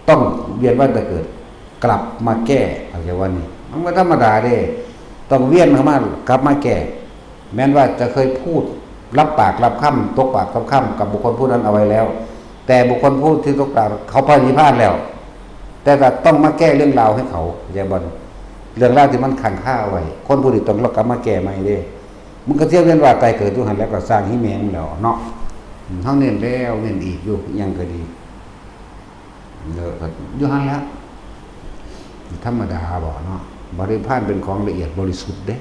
ต้องเวียนว่ายตายเกิดกลับมาแก้เอาใจว่านี่มันบ่ธรรมดาเด้ต้องเวียนเข้ามากลับมาแก้แม้นว่าจะเคยพูดรับปากรับคำตกปากตกคำกับบุคคลผู้นั้นเอาไว้แล้วแต่บุคคลผู้ที่ตกปากเขาพลาดแล้วแต่ก็ต้องมาแก้เรื่องราวให้เขาอย่าบ่นเรื่องราวที่มันขังค่าไว้คนผู้ที่ต้องกลับมาแก้ใหม่เด้มึงก็เที่ยวเวียนว่าตายเกิดอยู่หั่นแล้วก็สร้างหิแมงแล้วเนาะ เฮาเน้นแล้วเน้นอีกอยู่ยังก็ดีเด้อก็อยู่หั่นแล้วธรรมดาบ่เนาะบริพารเป็นของละเอียดบริสุทธิ์เด้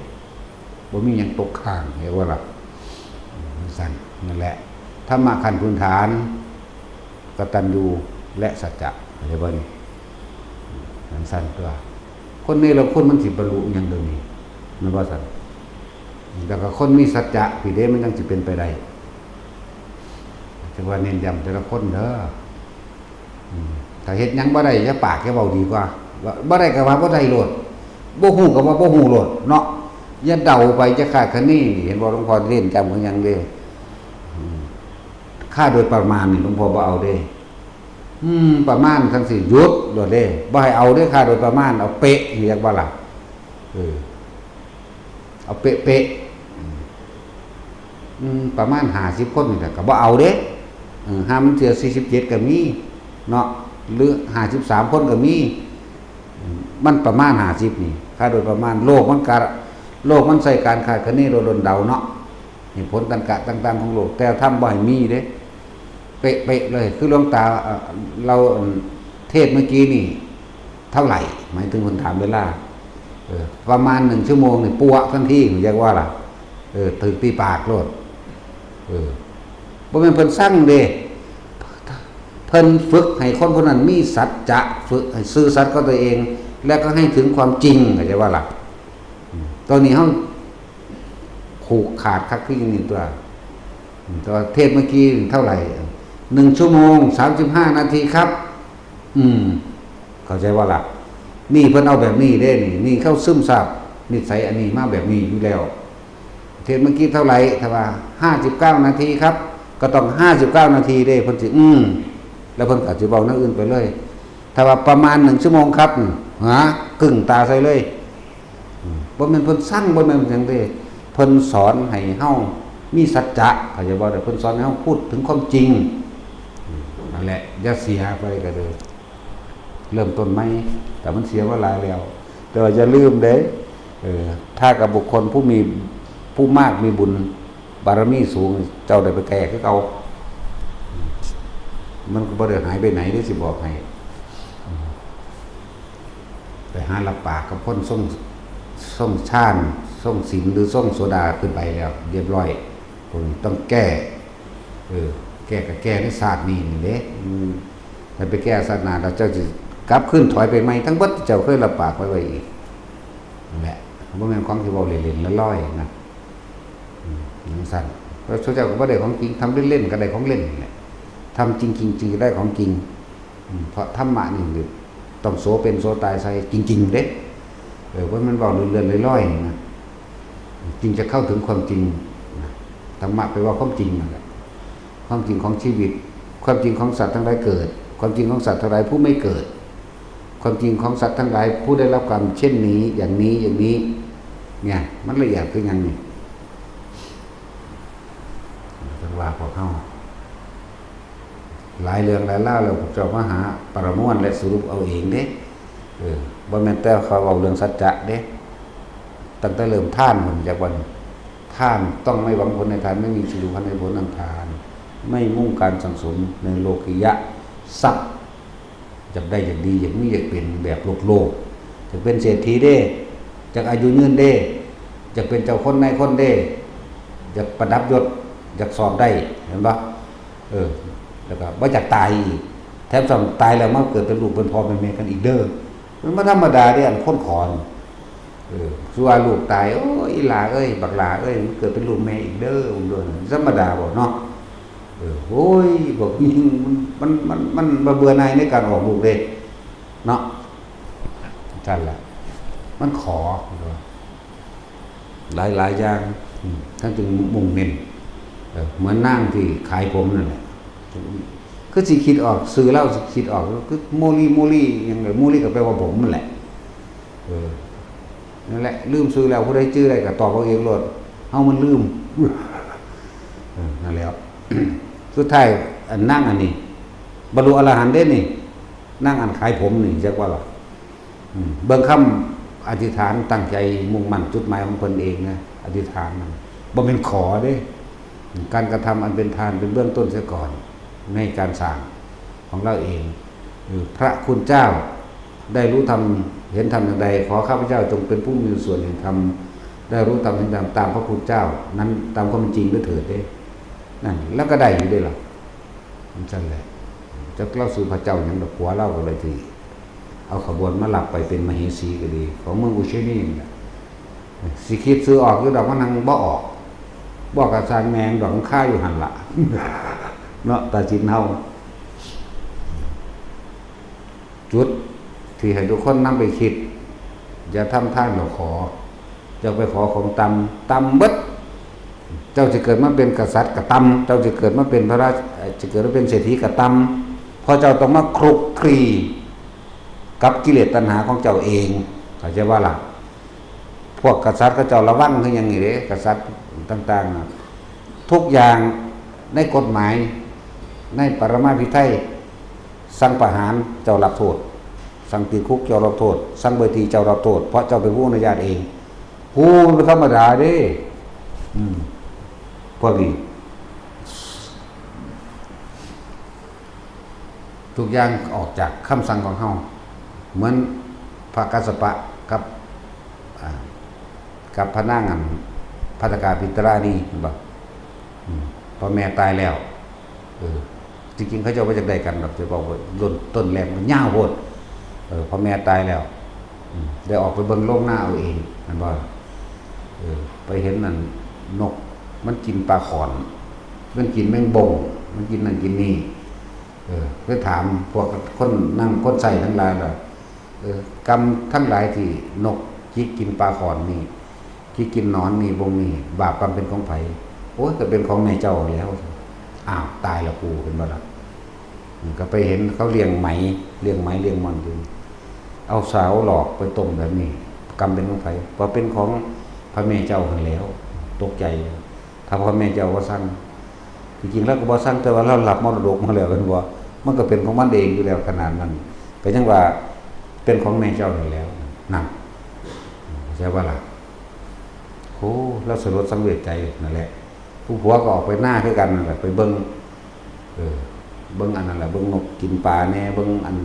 บ่มีหยังตกค้างเห็นว่าล่ะสั่นนั่นแหละธรรมะขั้นพื้นฐานกตัญญูและสัจจะเห็นบ่นี่สั่นตัวคนนี้เราคนมันสิบรรลุหยังเดี๋ยวนี้มันว่าสั่นแล้วก็คนมีสัจจะพี่เด้มันยังสิเป็นไปได้แต่ว่าเน้นย้ำแต่ละคนเด้อถ้าเฮ็ดหยังบ่ได้อย่าปากอย่าเว้าดีกว่าบ่ได้ก็ว่าบ่ได้โลดบ่ฮู้ก็ว่าบ่ฮู้โลดเนาะอย่าเดาไปจะคาดคะเนเห็นบ่หลวงพ่อเล่นจำกันหยังเด้ค่าโดยประมาณนี่หลวงพ่อบ่เอาเด้ประมาณทั้งสิหยุดโดดเด้บ่ให้เอาเด้ค่าโดยประมาณเอาเป๊ะเรียกว่าล่ะเอาเป๊ะๆประมาณ50คนนี่แหละก็บ่เอาเด้ห้ามันเสีย47ก็มีเนาะหรือ53คนก็มีมันประมาณ50นี่ค่าโดยประมาณโลกมันใส่การคาดคะเนโดนเดาเนาะเหตุผลต่างๆของโลกแต่ทำบ่ให้มีเด้เป๊ะๆเลยคือหลวงตาเราเทศเมื่อกี้นี่เท่าไหร่หมายถึงคนถามเวลาประมาณ1ชั่วโมงนี่ปัวทันทีเรียกว่าล่ะถึงตีปากโลดบ่แม่นเพิ่นสั่งเด้เพิ่นฝึกให้คนคนนั้นมีสัจจะฝึกให้ซื่อสัตย์กับตัวเองแล้วก็ให้ถึงความจริงเข้าใจว่าล่ะตอนนี้เฮาผูกขาดคักคืออย่างนี้ตัวเทศเมื่อกี้เท่าไหร่1ชั่วโมง35นาทีครับเข้าใจว่าล่ะนี่เพิ่นเอาแบบนี้เด้นี่เข้าซึมซับนิสัยอันนี้มาแบบนี้อยู่แล้วเทศเมื่อกี้เท่าไหร่ถ้าว่า59นาทีครับก็ต้อง59นาทีเด้เพิ่นสิแล้วเพิ่นก็สิเว้าแนวอื่นไปเลยถ้าว่าประมาณ1ชั่วโมงครับกึ่งตาใส่เลยบ่แม่นเพิ่นสั่งบ่แม่นจังเด้เพิ่นสอนให้เฮามีสัจจะเข้าใจบ่ได้เพิ่นสอนให้เฮาพูดถึงความจริงนั่นแหละอย่าเสียไปก็เด้อเริ่มต้นใหม่แต่มันเสียเวลาแล้วแต่ว่าอย่าลืมเด้ถ้ากับบุคคลผู้มากมีบุญบารมีสูงเจ้าได้ไปแก่คือเอามันก็บ่ได้หายไปไหนได้สิบอกให้ไปหารับปากกับคนส่งชาญส่งศีลหรือส่งโสดาขึ้นไปแล้วเรียบร้อยผมต้องแก้แก้ก็แก้ในศาสตร์นี้นี่เด้ถ้าไปแก้ศาสนาแล้วเจ้าจะกลับขึ้นถอยไปใหม่ทั้งเบิดเจ้าเคยรับปากไว้อีกนั่นแหละบ่แม่นของที่เว้าเล่นๆลอยๆนะสั่นเพราะเจ้าก็บ่ได้ของจริงทำเล่นๆก็ได้ของเล่นนี่แหละทำจริงๆได้ของจริงเพราะธรรมะนี่ต้องโสเป็นโสตายใส่จริงๆเด้ว่ามันเว้าเลื่อนๆลอยๆนะจริงจะเข้าถึงความจริงธรรมะแปลว่าความจริงนั่นแหละความจริงของชีวิตความจริงของสัตว์ทั้งหลายเกิดความจริงของสัตว์ทั้งหลายผู้ไม่เกิดความจริงของสัตว์ทั้งหลายผู้ได้รับกรรมเช่นนี้อย่างนี้เนี่ยมันละเอียดคือหยังนี่จังว่าพวกเฮาหลายเรื่องหลายเล่าแล้วเจ้ามาหาปรมวลและสรุปเอาเองเด้บ่แม่นแต่เขาเอาเรื่องสัจจะเด้ตั้งแต่เริ่มท่านผมจากวันท่านต้องไม่หวังผลในทานไม่มีสิริพันธ์ในผลทางทานไม่มุ่งการสังสมในโลกิยะทรัพย์จะได้อย่างดีอย่างนี้อยากเป็นแบบโลกจะเป็นเศรษฐีเด้จะอายุยืนเด้จะเป็นเจ้าคนในคนเด้จะประดับยศจะสอบได้เห็นปะแล้วก็บ่อยากตายอีกแถมสั่งตายแล้วมาเกิดเป็นลูกเป็นพ่อเป็นแม่กันอีกเด้อมันบ่ธรรมดาเด้อันคนขอนสัวลูกตายโอ้ยหลาเอ้ยบักหลาเอ้ยมันเกิดเป็นลูกแม่อีกเด้อผมด้วยธรรมดาบ่เนาะโอ้ยบอกยิงมันเบื่อหน่ายในการออกลูกเด้เนาะจันละมันขอหลายอย่างท่านจึงมุ่งเน้นเหมือนนั่งที่ขายผมนั่นแหละคือสิคิดออกซื้อเหล้าสิคิดออกคือโมลี่อย่างไรโมลี่ก็แปลว่าผมนั่นแหละนั่นแหละลืมซื้อแล้วผู้ใดชื่ออะไรก็ตอบเอาเองโลดเฮามันลืมนั่นแล้วสุดท้ายนั่งอันนี้บรรลุอรหันต์เด้นี่นั่งอันขายผมนี่เรียกว่าหรอเบิ่งคำอธิษฐานตั้งใจมุ่งมั่นจุดหมายของตนเองนะอธิษฐานมันบ่เป็นขอเด้ การกระทำอันเป็นทานเป็นเบื้องต้นเสียก่อนในการสร้างของเราเองพระคุณเจ้าได้รู้ธรรมเห็นธรรมอย่างใดขอข้าพเจ้าจงเป็นผู้มีส่วนแห่งธรรมได้รู้ธรรมเห็นธรรมตามพระคุณเจ้านั้นตามความจริงด้วยเถิดเด้นั่นแล้วก็ได้อยู่ด้วยหรอมันจังเลยจะเล่าสู่พระเจ้าอย่างดอกหัวเล่ากันเลยทีเอาขบวนมาหลับไปเป็นมเหสีก็ดีของเมืองอุเชนีนี่สิคิดซื้อออกอยู่ดอกมันนังบ่ออกบอกกับสร้างแมงดอกข้าอยู่หันละเนาะตาจินเฮาจุดที่ให้ทุกคนนำไปคิดอย่าทำท่าเราขอจะไปขอของตำเบิดเจ้าจะเกิดมาเป็นกษัตริย์กับตำเจ้าจะเกิดมาเป็นพระราชจะเกิดมาเป็นเศรษฐีกับตำพอเจ้าต้องมาคลุกคลีกับกิเลสตัณหาของเจ้าเองเข้าใจว่าล่ะพวกกษัตริย์ก็เจ้าระวังคืออย่างนี้เด้กษัตริย์ต่างๆทุกอย่างในกฎหมายในปรมาภิไธยสั่งประหารเจ้ารับโทษสั่งติดคุกเจ้ารับโทษสั่งเบทีเจ้ารับโทษเพราะเจ้าเป็นผู้อนุญาตเองผู้เป็นธรรมดาเด้พวกนี้ทุกอย่างออกจากคำสั่งของเฮาเหมือนพระกัสสปะกับพระนางภัตตกาปิตรานีบอกพอแม่ตายแล้วจริงๆเขาจะว่าจากใดกันแบบจะบอกว่าต้นแรงมันย่าโหดพอแม่ตายแล้วได้ออกไปเบิ่งโลกหน้าเอาเองมันว่าไปเห็นนั่นนกมันกินปลาขอนมันกินแมงบงมันกินนั่นกินนี่ไปถามพวกคนนั่งคนใส่ทั้งหลายเลยกรรมทั้งหลายที่นกที่กินปลาขอนนี่ที่กินหนอนนี่บงนี่บาปกรรมเป็นของไผโอ้ยก็เป็นของนายเจ้าแล้วอ้าวตายแล้วกูเป็นบ่ล่ะก็ไปเห็นเขาเลี้ยงไหมเลี้ยงมันอยู่เอาสาวหลอกไปต้มแบบนี้กรรมเป็นของไผพอเป็นของพระแม่เจ้าหันแล้วตกใจถ้าพระแม่เจ้าว่าสั่งจริงๆแล้วก็บ่สั่งแต่ว่าเราหลับมรดกมาแล้วกันบ่มันก็เป็นของมันเองอยู่แล้วขนาดนั้นก็ยังว่าเป็นของแม่เจ้าหันแล้วนั่นใช่ว่าล่ะโอ้แล้วสลดสังเวชใจนั่นแหละผู้ผัวก็ออกไปหน้าด้วยกันนั่นแหละไปเบิ่งเบิ่งอันนั้นแหละเบิ่งนกกินปลาแน่เบิ่งอัน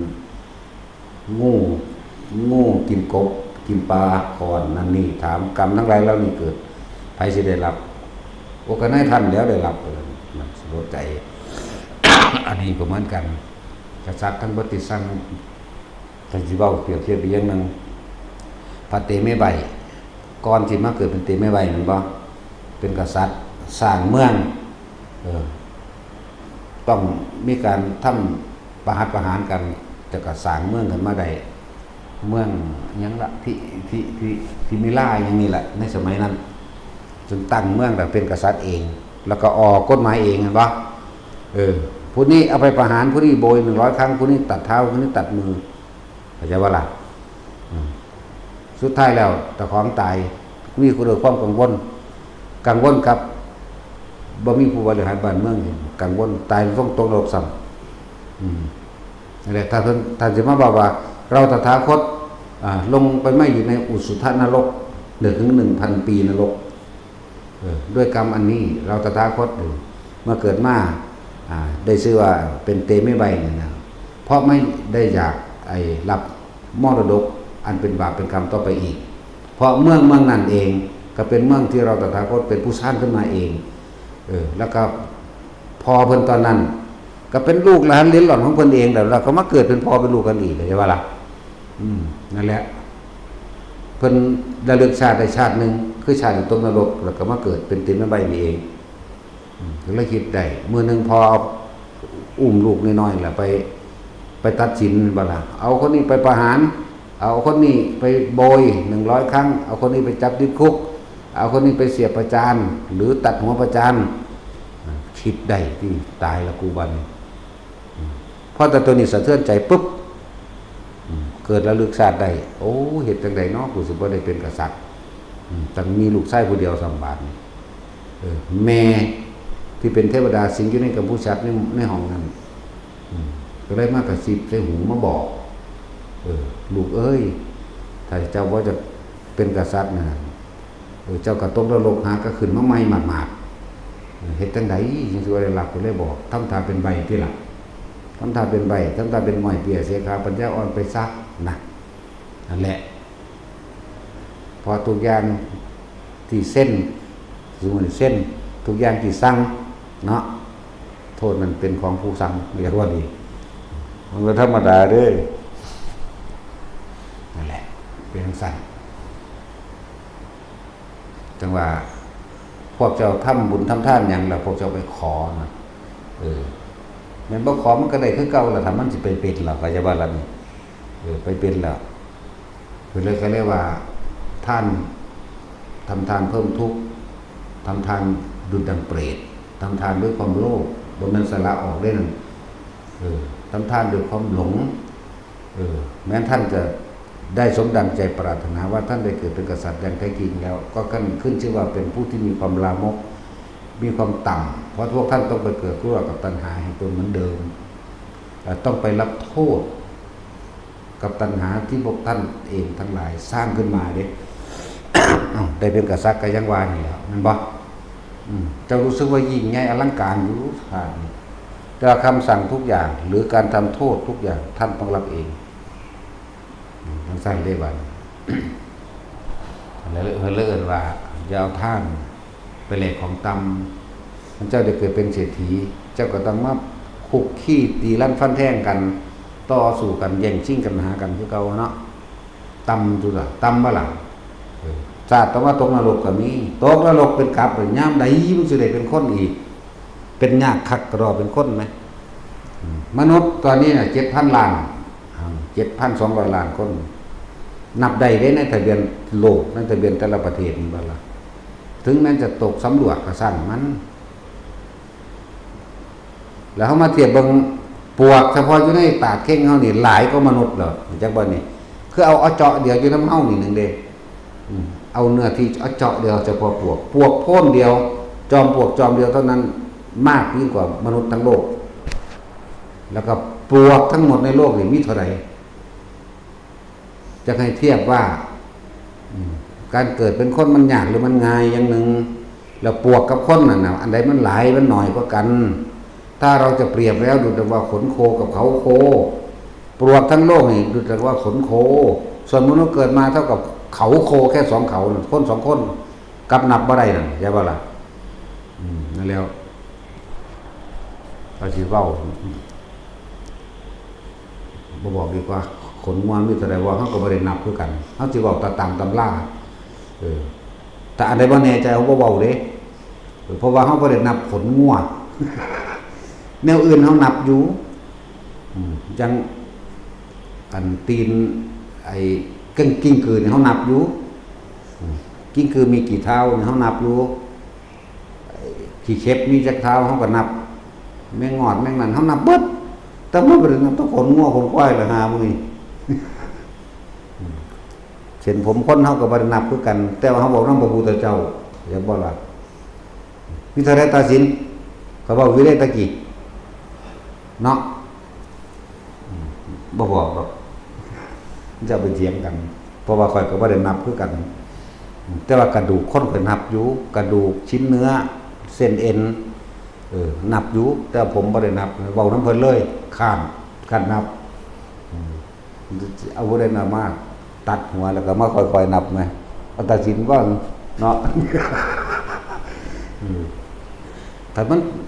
งูกินกบกินปลาคอนนั่นนี่ถามกรรมทั้งหลายแล้วนี่เกิดใครสิได้รับโอ้ก็ให้ท่านแล้วได้รับมันสลดใจ อันนี้ก็เหมือนกันกษัตริย์ทั้งปฏิสั่งแต่สิเว้าเปรียบเทียบอีกอย่างนึงพระเตเมไบก่อนที่มาเกิดเป็นเตเมไบมันบ่เป็นกษัตริย์สร้างเมืองต้องมีการทำประหารกันจะก็สร้างเมืองขึ้นมาได้เมืองยังละที่มิลาอย่างนี้แหละในสมัยนั้นจนตั้งเมืองแบบเป็นกษัตริย์เองแล้วก็ออกกฎหมายเองเห็นปะผู้นี้เอาไปประหารผู้นี้โบย100 ครั้งผู้นี้ตัดเท้าผู้นี้ตัดมือเข้าใจว่าล่ะสุดท้ายแล้วแต่ของตายมีคนเดือดความกังวลกับบ่มีผู้บริหารบ้านเมืองกังวลตายต้องตกนรกซ้ำนั่นแหละท่านจะมาบอกว่าเราตถาคตลงไปไม่อยู่ในอุสุทนรกถึง 1,000 ปีนรกด้วยกรรมอันนี้เราตถาคตเมื่อเกิดมาได้ชื่อว่าเป็นเตไม่ใบเนี่ยนะเพราะไม่ได้อยากรับมรดกอันเป็นบาปเป็นกรรมต่อไปอีกเพราะเมืองนั่นเองก็เป็นเมืองที่เราตถาคตเป็นผู้สร้างขึ้นมาเองแล้วก็พอเพิ่นตอนนั้นก็เป็นลูกหลานเลี้ยงหล่อนของเพิ่นเองแล้วเราก็มาเกิดเป็นพ่อเป็นลูกกันอีกใช่ป่ะล่ะนั่นแหละเพิ่นได้เลือกชาติได้ชาติหนึ่งคือชาติตกนรกแล้วก็มาเกิดเป็นตีนแม่ใบนี่เองก็เลยคิดได้มื้อนึงพอเอาอุ้มลูกน้อยๆแหละไปตัดสินบ่ล่ะเอาคนนี้ไปประหารเอาคนนี้ไปโบย100 ครั้งเอาคนนี้ไปจับติดคุกเอาคนนี้ไปเสียบประจานหรือตัดหัวประจานคิดได้ที่ตายละกูบันพอแต่ตัวนี้สะเทือนใจปุ๊บเกิดแล้วลึกชาติได้โอ้เหตุจังใดเนาะกูสิบ่ได้เป็นกษัตริย์ตั้งมีลูกชายผู้เดียว2 บาทแม่ที่เป็นเทวดาสิงอยู่ในกัมพูชาในห้องนั้นก็เลยมากระซิบใส่หูมาบอกลูกเอ้ยถ้าเจ้าว่าจะเป็นกษัตริย์นะเจ้ากระตกนรกหาก็ขึ้นมาใหม่หมาด เฮ็ดจังไดจังสิว่าได้หลักก็เลยบอกทำท่าเป็นใบที่หลักทำท่าเป็นใบทำท่าเป็นง่อยเปียเสียขาปัญญาอ่อนไปซักนะนั่นแหละพอทุกอย่างที่เส้นสมมุติเส้นทุกอย่างที่สั่งเนาะโทษมันเป็นของผู้สั่งเรียกว่าดีมันก็ธรรมดาเด้อนั่นแหละเป็นสั่นจังว่าพวกเจ้าทำบุญทำทานหยังแล้วพวกเจ้าไปขอนะแม่นบ่ขอมันก็ได้คือเก่าล่ะถ้ามันสิไปเป็นล่ะก็จะว่าล่ะนี่ไปเป็นแล้วคือเลยก็เรียกว่าท่านทำทานเพิ่มทุกข์ทำทานดุจดังเปรตทำทานด้วยความโลภบ่แม่นสละออกได้นั่นทำทานด้วยความหลงแม้ท่านจะได้สมดังใจปรารถนาว่าท่านได้เกิดเป็นกษัตริย์อย่างแท้จริงแล้วก็ขึ้นชื่อว่าเป็นผู้ที่มีความลามกมีความต่ำเพราะพวกท่านต้องไปเกิดร่วมกับตัณหาแห่งตนเหมือนเดิมต้องไปรับโทษกับตัณหาที่พวกท่านเองทั้งหลายสร้างขึ้นมาเด้ ได้เป็นกษัตริย์ก็ยังว่านี่แล้วนั่นบ่เจ้ารู้สึกว่ายิ่งใหญ่อลังการอยู่ท่านแต่คำสั่งทุกอย่างหรือการทำโทษทุกอย่างท่านต้องรับเองมันสั่งได้บัดแล้วเลื่อนว่าอย่าเอาท่านไปแลกของตำมันเจ้าได้เกิดเป็นเศรษฐีเจ้าก็ต้องมาคุกขี้ตีลั่นฟันแท่งกันต่อสู้กันแย่งชิงกันหากันคือเก่าเนาะตำจุดละตำบ่ล่ะชาติต้องว่าตกนรกก็มีตกนรกเป็นกลับยามใดมันสิได้เป็นคนอีกเป็นยากคักกระดอเป็นคนไหมมนุษย์ตอนนี้น่ะ 7,000 ล้าน 7,200 ล้านคนนับได้ในทะเบียนโลกในทะเบียนแต่ละประเทศนี่บ่ล่ะถึงแม้จะตกสำรวจก็สั่งมันแล้วเฮามาเทียบเบิ่งปวกเฉพาะอยู่ในตาดเข่งเฮานี่หลายกว่ามนุษย์แล้วจักบ่นี่คือเอาเจาะเดียวอยู่นำเฮานี่นึงเด้เอาเนื้อที่เอาเจาะเดียวเฉพาะปวกโพ่นเดียวจอมปวกจอมเดียวเท่านั้นมากยิ่งกว่ามนุษย์ทั้งโลกแล้วก็ปวกทั้งหมดในโลกนี่มีเท่าไหร่จะให้เทียบว่าการเกิดเป็นคนมันยากหรือมันง่ายอย่างหนึ่งแล้วปวกกับคนน่ะอันใดมันหลายมันน้อยกว่ากันถ้าเราจะเปรียบแล้วดูแต่ว่าขนโคกับเขาโคปวกทั้งโลกนี่ดูแต่ว่าขนโคส่วนมนุษย์เกิดมาเท่ากับเขาโคแค่2เขาคน2คนกับนับบ่ได้นั่นใช่ป่ะล่ะนั่นแล้วเราสิเว้าบ่บอกดีกว่าขนงัวมีเท่าใดว่าเฮาก็บ่ได้นับคือกันเฮาสิเว้าตามตำราแต่อันใดบ่แน่ใจเฮาบ่เว้าเด้เพราะว่าเฮาบ่ได้นับขนงัวแนวอื่นเฮานับอยู่จังอันตีนไอ้กิ้งกือนี่เฮานับอยู่กิ้งกือมีกี่เท้านี่เฮานับอยู่ขี้เข็บมีจักเท้าเฮาก็นับแมงงอดแมงนั่นเฮานับเบิดแต่มันบ่ได้นับต้องขนงัวขนควายละหามื้อนี้เช่นผมคนเฮาก็บ่ได้นับคือกันแต่ว่าเฮาบอกนำพระพุทธเจ้าอย่าบ่ล่ะมีเท่าใดตัดสินเขาบอกวิเรตกิเนาะบ่บอกหรอกจะไปเถียงกันเพราะว่าข่อยก็บ่ได้นับคือกันแต่ว่ากระดูกคนข่อยนับอยู่กระดูกชิ้นเนื้อเส้นเอ็นนับอยู่แต่ผมบ่ได้นับเว้านำเพิ่นเลยข้านนับเอาบ่ได้นับมาตัดหัวแล้วก็มาค่อยๆนับมั้ยเอาตัดสินว่าเนาะ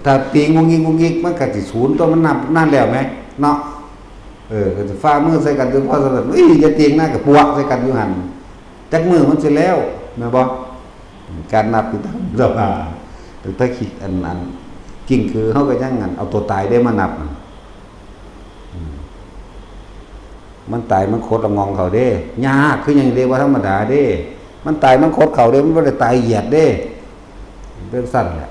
ถ้าตีงงงิกมันก็สิศูนย์ตัวมันนับนั่นแล้วมั้ยเนาะก็จะฟ้ามือใส่กันจนพอสำเร็จอย่าเตียงหน้ากับปวกใส่กันอยู่หั่นจักมือมันสิแล้วแม่นบ่การนับคือทำสภาถ้าคิดอันจริงคือเฮาก็ยังงั้นเอาตัวตายได้มานับมันตายมันโคตรละงองเขาเด้ยากคือหยังเด้ว่าธรรมดาเด้มันตายมันโคตรเขาเด้มันบ่ได้ตายเหยียดเด้เป็นสั้นแหละ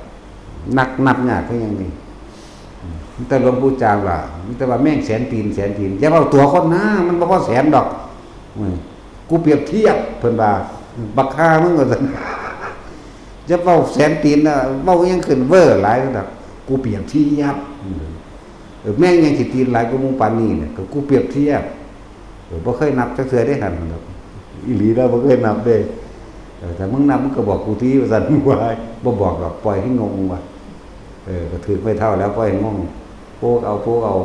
นับยากคือหยังนี่แต่หลวงปู่จางว่าแต่ว่าแม่งแสนตีนอย่าเอาตัวคนนะมันบ่พอแสนดอกกูเปรียบเทียบเพิ่นว่าบักค่ามึงว่าซั่นจะเว้าแสนตีนน่ะเว้ายังขึ้นเว้อหลายดอกกูเปรียบเทียบแม่งยังสิตีนหลายกว่าหมู่ปานนี้เนี่ยก็กูเปรียบเทียบบ่เคยนับจักเทื่อได้หั่นดอกอีหลีแล้วบ่เคยนับเด้แต่มึงนับมึงก็บอกกูทีว่าซั่นว่าบ่บอกดอกปล่อยให้งงว่า ก็ถือไม่เท่าแล้วก็ยังงงโป๊กเอา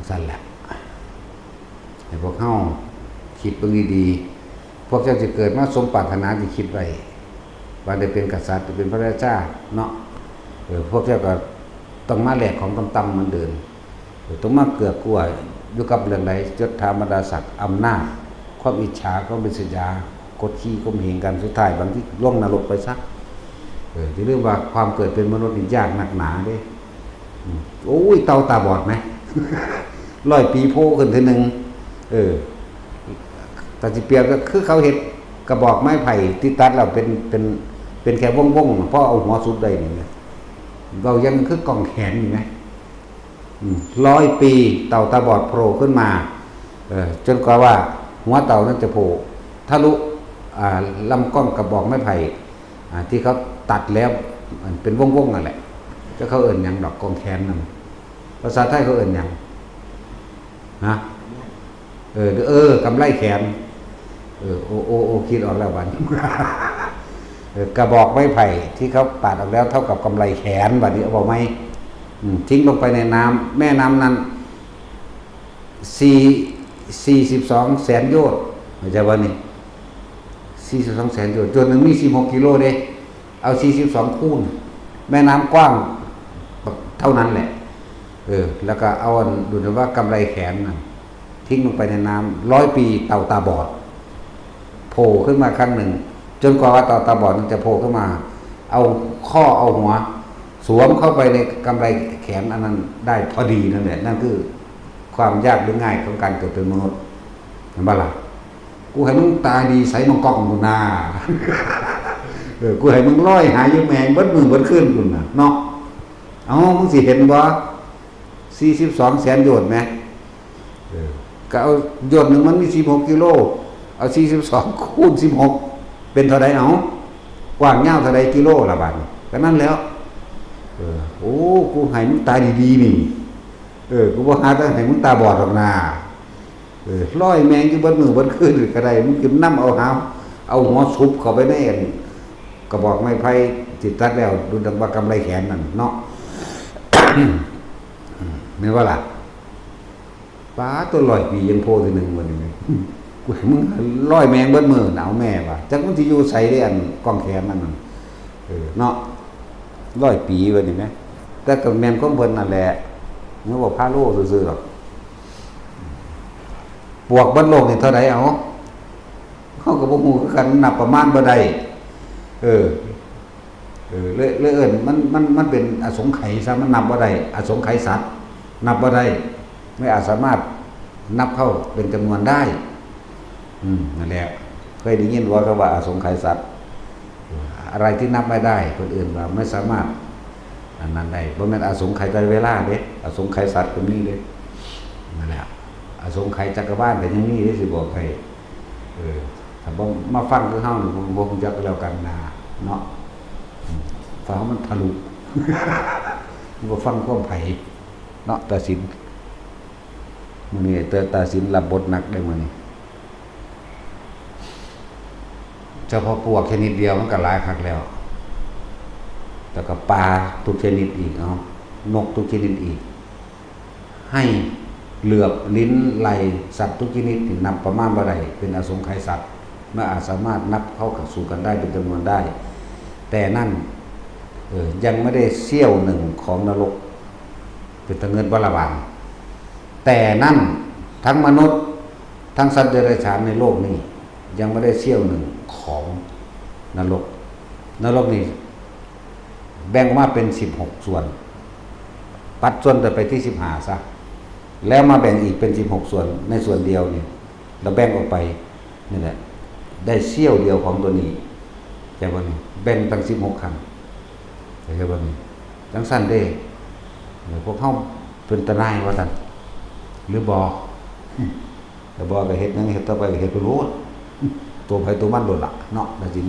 สั้นแหละไอ้พวกเฮาคิดเบิ่งดีๆพวกเจ้าจะเกิดมาสมปรารถนาที่คิดไว้ว่าได้เป็นกษัตริย์จะเป็นพระราชาเนาะพวกเจ้าก็ต้องมาแลกของต่ำๆมันเดินต้องมาเกือกกลัวอยู่กับเรื่องใดยศถาบรรดาศักดิ์อำนาจความอิจฉาความริษยากดขี่ข่มเหงกันสุดท้ายบางที่ล่วงนรกไปซะจะเรื่องว่าความเกิดเป็นมนุษย์นี่ยากหนักหนาเด้โอ้ยเต่าตาบอดไหม 100 ปีโผล่ขึ้นทีนึงแต่สิเปรียบก็คือเขาเห็ดกระบอกไม้ไผ่ที่ตัดแล้วเป็นแค่วงๆเพราะเอาหัวสุดได้นี่เรายังคือกล่องแขนอยู่ไหม100 ปีเต่าตาบอดโผล่ขึ้นมาจนกว่าหัวเต่านั้นจะโผล่ทะลุลำกล้องกระบอกไม้ไผ่ที่เขาตัดแล้วเป็นวงๆนั่นแหละก็เขาเอิ่นหยังดอกกองแขนนั่นภาษาไทยเขาเอิ่นหยังฮะกำไลแขนโอคิดออกแล้ววันกระบอกไม้ไผ่ที่เขาปาดออกแล้วเท่ากับกำไลแขนบัดนี้เอาบอกไหมทิ้งลงไปในน้ำแม่น้ำนั้น42 แสนโยชน์เข้าใจว่านี่42 แสนโยชน์จนหนึ่งมี16 กิโลเด้เอา42 คูณแม่น้ำกว้างเท่านั้นแหละแล้วก็เอาดูนะว่ากำไลแขนนั่นทิ้งลงไปในน้ำ100 ปีเต่าตาบอดโผล่ขึ้นมาครั้งหนึ่งจนกว่าเต่าตาบอดมันจะโผล่ขึ้นมาเอาข้อเอาหัวสวมเข้าไปในกำไลแขนอันนั้นได้พอดีนั่นแหละนั่นคือความยากหรือง่ายของการเกิดเป็นมนุษย์เห็นบ้าล่ะกูให้มึงตาดีใส่มังกรกูนากูให้มึงร้อยหายยแมงเบิดมือเบิดขึ้นกูน่ะเนาะมึงสิเห็นบ่42 แสนโยชน์ไหมก็เอาโยชน์หนึ่งมันมี16 กิโลเอา42 คูณ 16เป็นเท่าไรกว้างยาวเท่าไรกิโลละบาทก็นั่นแล้วกูให้มึงตาดีๆนี่กูบ่หาแต่ให้มึงตาบอดหรอกนะร้อยแมงอยู่บนมือบนขึ้นก็ได้มึงกินน้ำเอาหัวซุบเข้าไปในกระบอกไม้ไผ่ติดตัดแล้วดูดังว่ากำไลแขนนั่นเนาะ ไม่ว่าล่ะป้าตัว100 ปียังโผล่ทีนึงวันนี้กูให้มึงร้อยแมงบนมือหนาวแม่ว่ะจักมึงสิอยู่ใส่ได้อันกองแขนนั่นเนาะ100 ปีวันนี้ไหมแต่กับแมงก้มเพิ่นนั่นแหละเมื่อบอกพาโลซื่อๆหรอกบวกบนโลกนี่เท่าไหร่เขาก็บ่ฮู้คือกันนับประมาณบ่ได้เลยมันเป็นอสงไขยซะมันนับบ่ได้อสงไขยสัตว์นับบ่ได้ไม่อาจสามารถนับเข้าเป็นจำนวนได้นั่นแหละเคยได้ยินว่าอสงไขยสัตว์อะไรที่นับไม่ได้คนอื่นว่าไม่สามารถอันนั้นได้บ่แม่นอสงไขยแต่เวลาเด้อสงไขยสัตว์ก็มีเด้นั่นแหละอสงไขยจักรวาลก็ยังมีเด้สิบอกให้ถ้าบ่มาฟังคือเฮานี่บ่คงจักแล้วกันนะเนาะฟ้ามันทะลุ บ่ฟังความไผเนาะตัดสินมื้อนี้ตัดสินรับบทหนักได้มื้อนี้เฉพาะปวกชนิดเดียวมันก็หลายคักแล้วแต่ก็ปลาทุกชนิดอีกนกทุกชนิดอีกให้เหลือบลิ้นไหลสัตว์ทุกชนิดนับประมาณบ่ได้เป็นอสงไขยสัตว์ไม่อาจสามารถนับเข้ากับสู่กันได้เป็นจำนวนได้ แต่นั่นยังไม่ได้เสี้ยวหนึ่งของนรกเป็นตะเงินวรบาลแต่นั่นทั้งมนุษย์ทั้งสัตว์เดรัจฉานในโลกนี้ยังไม่ได้เสี้ยวหนึ่งของนรกนี่แบ่งออกมาเป็น16 ส่วนปัดส่วนแต่ไปที่15ซะแล้วมาแบ่งอีกเป็น16 ส่วนในส่วนเดียวนี่เราแบ่งออกไปนี่แหละได้เสี้ยวเดียวของตัวนี้ใช่ป่ะนี่แบ่งตั้ง16 ครั้งใช่ป่ะนี่จังสั้นเด้พวกเฮาเป็นตะนายว่าซั่นหรือบ่แต่บ่ก็เฮ็ดยังเฮ็ดต่อไปก็เฮ็ดไปโลดตัวไผตัวมันโดดล่ะเนาะได้จริง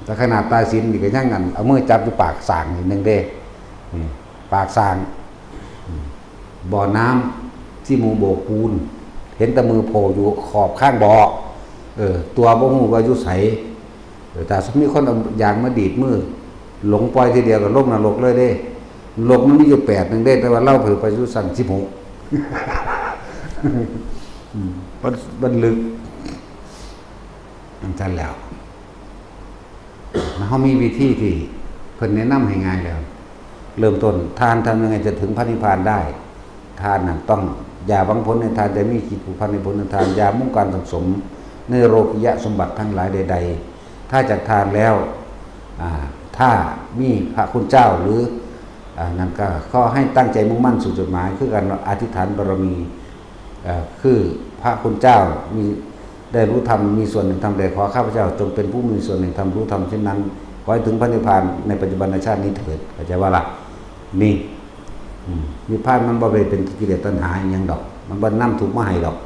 แต่ขนาดตายสินนี่ก็ยังงั้นเอามือจับอยู่ปากสางนิดนึงเด้ปากสางบ่อน้ำที่หมู่โบกปูนเห็นแต่มือโผล่อยู่ขอบข้างบ่อตัวบ่ฮู้ว่าอยู่ไส แต่สมมติคนเอายางมาดีดมือหลงปล่อยทีเดียวก็ลงนรกเลยเด้ลงมันมีอยู่8นึงเด้แต่ว่าเล่าเผื่อไปสู่สั่น16มันลึกมันทันแล้วเขามีวิธีที่เพิ่นแนะนำให้ง่ายแล้วเริ่มต้นทานทำยังไงจะถึงพระนิพพานได้ทานน่ะต้องอย่าหวังผลในทานจะมีจิตผูกพันในผลในทานอย่ามุ่งการสังสมในโลกิยะสมบัติทั้งหลายใดๆถ้าจากทานแล้วถ้ามีพระคุณเจ้าหรือนั่นก็ขอให้ตั้งใจมุ่งมั่นสู่จุดหมายคือการอธิษฐานบารมีคือพระคุณเจ้ามีได้รู้ธรรมมีส่วนหนึ่งทำใดขอข้าพเจ้าจงเป็นผู้มีส่วนหนึ่งทำรู้ธรรมเช่นนั้นขอให้ถึงพระนิพพานในปัจจุบันชาตินี้เถิดเข้าใจว่าล่ะนี่นิพพานมันบ่ได้เป็นกิเลสตัณหาอย่างดอกมันบ่นำถูกมาให้ดอก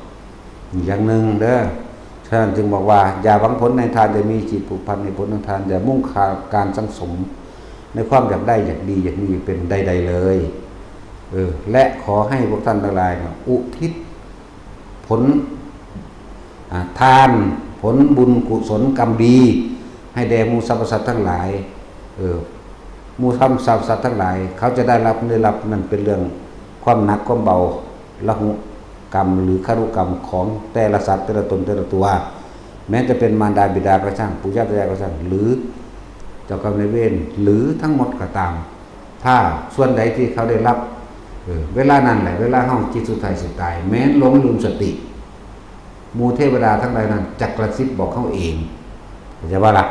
อย่างหนึ่งเด้อฉะนั้นจึงบอกว่าอย่าหวังผลในทานจะมีจิตผูกพันในผลในทานอย่ามุ่งการสังสมในความอยากได้อยากดีอยากมีเป็นใดๆเลยและขอให้พวกท่านทั้งหลายอุทิศผลทานผลบุญกุศลกรรมดีให้แด่หมู่สรรพสัตว์ทั้งหลายหมู่สรรพสัตว์ทั้งหลายเขาจะได้รับนั่นเป็นเรื่องความหนักความเบาละหุกรรมหรือคารุกรรมของแต่ละสัตว์แต่ละตนแต่ละตัวแม้จะเป็นมารดาบิดาก็ช่างปู่ย่าตายายก็ช่างหรือเจ้ากรรมนายเวรหรือทั้งหมดก็ตามถ้าส่วนใดที่เขาได้รับเวลานั้นแหละเวลาห้องจิตสุดท้ายสุดตายแม้นหลงลืมสติหมู่เทวดาทั้งหลายนั้นจักกระซิบบอกเขาเองจะว่าล่ะ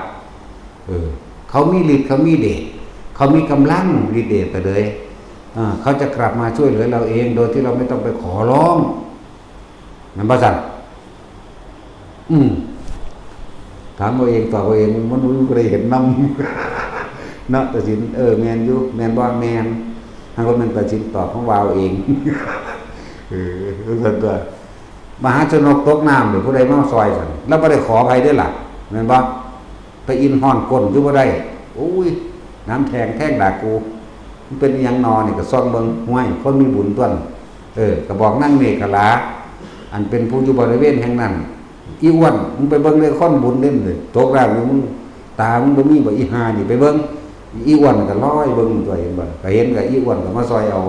เขามีฤทธิ์เขามีเดชเขามีกำลังฤทธิ์เดชไปเลยเขาจะกลับมาช่วยเหลือเราเองโดยที่เราไม่ต้องไปขอร้องมันบ่สั่นถามตัวเองตอบตัวเองมันบ่ได้เห็นนำเนาะตัดสินแม่นอยู่แม่นบ่แม่นทางคนมันตัดสินตอบของวาวเองสั่นตัวมหาชนกตกน้ำหรือผู้ใดมาซอยสั่นแล้วบ่ได้ขอใครด้วยล่ะแม่นบ่ไปอินห้อนก้นอยู่บ่ได้โอ้ยน้ำแท่งด่ากูมันเป็นยังนอนี่ก็ซ่องเบิ่งห้วยคนมีบุญต้นก็บอกนั่งเมฆลาอันเป็นผู้อยู่บริเวณแห่งนั้นอีอ้วนมึงไปเบิ่งเลยค้อนบุญเล่นเลยตกแล้วมึงตามึงบ่มีบ่อีหานี่ไปเบิ่งอีอ้วนก็ลอยเบิ่งตัวเองบ่ก็เห็นก็อีอ้วนก็มาซอยเอา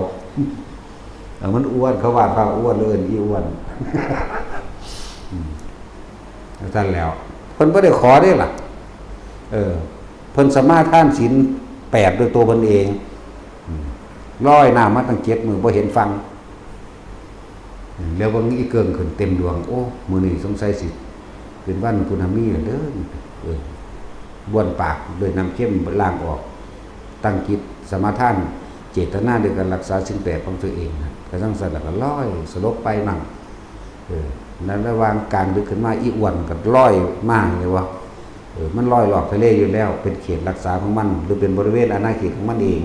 มันอ้วนเขาว่าพระอ้วนเลยอีอ้วนท่านแล้วเพิ่นบ่ได้ขอได้ล่ะเพิ่นสามารถท่านศีล8ด้วยตัวเพิ่นเองร้อยน้ามาตั้ง7มื้อบ่เห็นฟังแล้วบางอีเกิงขึ้นเต็มดวงโอ้มื้อนี้สงสัยสิเป็นวันพุทธมีเด้อบ้วนปากด้วยน้ำเข้มล้างออกตั้งจิตสมาทานเจตนาด้วยการรักษาสิ่งแปลกของตัวเองก็ทั้งสั่นแล้วก็ลอยสลบไปมั่งนั้นระหว่างกลางดึกขึ้นมาอีอ้วนก็ลอยมากเลยว่ามันลอยหลอกทะเลอยู่แล้วเป็นเขตรักษาของมันหรือเป็นบริเวณอาณาเขตของมันเอง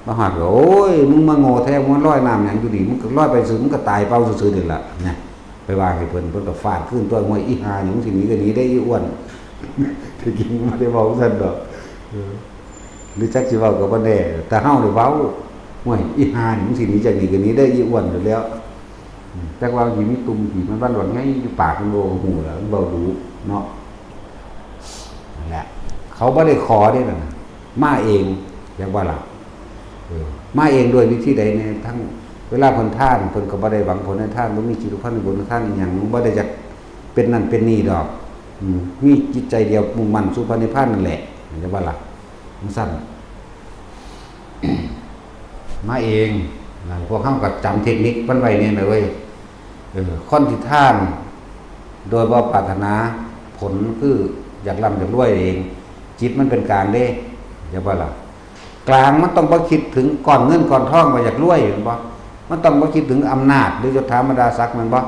มาหักโอ้ยมึงมาโง่แท้มึงลอยน้ำอย่างอยู่ดีมึงก็ลอยไปซื่อมึงก็ตายเป้าซื่อๆนี่ล่ะเนี่ยไปวางให้เพิ่นก็ฟาดขึ้นตัวห้วยอีหานี่มึงสิหนีก็หนีได้อีอ้วนที่จริงบ่ได้เว้าซั่นดอกหรือจักสิเว้าก็บ่แน่แต่เฮานี่เว้าห้วยอีหานี่มึงสิหนีจากนี่ก็หนีได้อีอ้วนอยู่แล้วแต่ว่าสิมีตุ่มที่มันบ้านหลวงไงอยู่ปากมันโลหูแล้วมันเว้าดูเนาะนั่นแหละเขาบ่ได้ขอได้ล่ะมาเองอย่างว่าล่ะมาเองด้วยวิธีใดในทั้งเวลาเพิ่นท่านเพิ่นก็บ่ได้หวังผลในท่านบ่มีจิตพันธ์ในบุญท่านอีหยังบ่ได้จะเป็นนั่นเป็นนี่ดอกมีจิตใจเดียวมุ่งมั่นสู่พระนิพพานนั่นแหละจะว่าล่ะมันสั้น มาเองพวกเฮาก็จำเทคนิคมันไว้เนี่ยนะเว้ยคนที่ท่านโดยบ่ปรารถนาผลคืออยากร่ำอยากรวยเองจิตมันเป็นกลางเด้จะว่าล่ะกลางมันต้องบ่คิดถึงก่อนเงินก่อนทองว่าอยากรวยแม่นบ่มันต้องบ่คิดถึงอำนาจหรือยศถาบรรดาศักดิ์แม่นบ่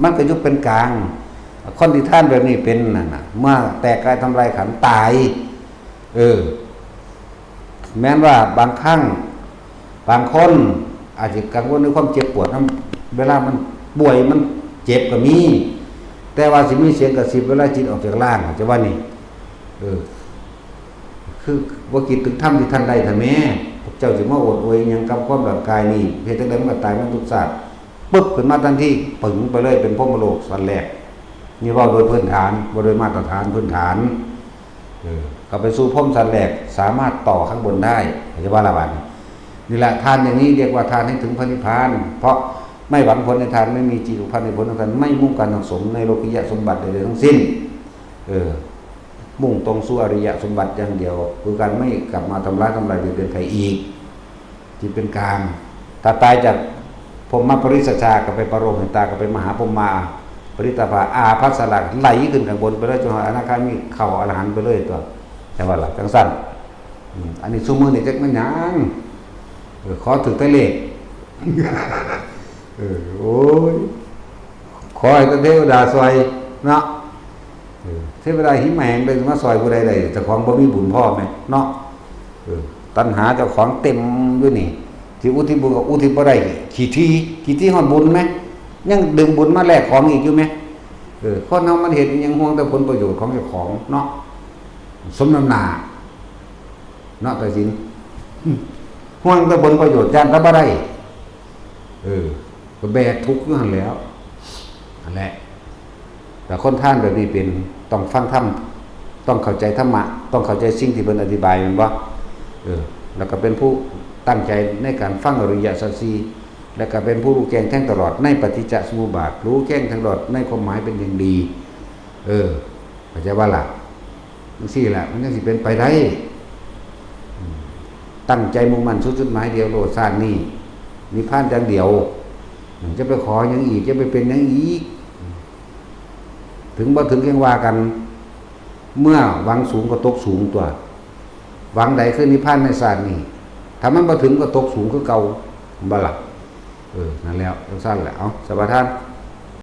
มันก็อยู่เป็นกลางคนที่ท่านแบบนี้เป็นนั่นน่ะเมื่อแตกกายทำลายขันธ์ตายแม้นว่าบางครั้งบางคนอาจจะกังวลในความเจ็บปวดนำเวลามันป่วยมันเจ็บก็มีแต่ว่าสิมีเสียงกระซิบเวลาจิตออกจากร่างจะว่านี่คือว่ากิจถึงถ้ำที่ท่านใดท่านแม่พวกเจ้าสิมาอดอวยยังกับความแบบกายนี่เพศจังได๋มันก็ตายมันทุกศาสตร์ปึ๊บขึ้นมาทันทีปึ๋งไปเลยเป็นพรหมโลกสันแรก นี่ว่าโดยพื้นฐานว่าโดยมาตรฐานพื้นฐานก็ไปสู่พรหมชั้นแรกสามารถต่อข้างบนได้จะว่าละบัดนี่แหละทานอย่างนี้เรียกว่าทานให้ถึงพระนิพพานเพราะไม่หวังผลในทานไม่มีจิตอุปาทในผลในทานไม่มุ่งการสังสมในโลกิยะสมบัติใดๆทั้งสิ้นมุ่งตรงสู่อริยสมบัติอย่างเดียวคือการไม่กลับมาทำร้ายเบียดเบียนใครอีกจิตเป็นกลางถ้าตายจากพรหมปริสชากับไปปรโมหิตากับไปมหาพรหมาปริตภาอาภัสสลักไหลขึ้นข้างบนไปเลยจนอนาคามีเข้าอรหันต์ไปเลยตัวแต่ว่าหลักจังสั้นอันนี้ซุมือนี่จักมันหยังขอถึงแต่เลขโอ้ยขอให้เทวดาซอยเนาะเทวดาหิมแหงเลยมาซอยผู้ใดเลยเจ้าของบ่มีบุญพ่อไหมเนาะตัณหาเจ้าของเต็มด้วยนี่ที่อุทิศบุญกับอุทิศบ่ได้ขี้ที่ฮอดบุญไหมยังดึงบุญมาแลกของอีกอยู่ไหมคนเฮามันเห็นยังห่วงแต่ผลประโยชน์ของเจ้าของเนาะสมน้ำหน้าเนาะแต่จริงห่วงแต่ผลประโยชน์ย่านก็บ่ได้ก็แบกทุกข์อยู่หั่นแล้วนั่นแหละแต่คนท่านแบบนี้เป็นต้องฟังธรรมต้องเข้าใจธรรมะต้องเข้าใจสิ่งที่เพิ่นอธิบายแม่นบ่แล้วก็เป็นผู้ตั้งใจในการฟังอริยสัจสี่และก็เป็นผู้รู้แจ้งแทงตลอดในปฏิจจสมุปบาทรู้แจ้งตลอดในความหมายเป็นอย่างดีเข้าใจว่าล่ะจังซี่แหละมันจังสิเป็นไปได้ตั้งใจมุ่งมั่นสู่จุดหมายเดียวโลดชาตินี้นิพพานอย่างเดียวจะไปขออย่างอีกจะไปเป็นอย่างอีกถึงบ่ถึงยังว่ากันเมื่อหวังสูงก็ตกสูงตัวหวังใดคือนิพพานในชาตินี้ถ้ามันบ่ถึงก็ตกสูงคือเก่าบ่ล่ะนั่นแล้วจังซั่นแหละเอาสบายท่าน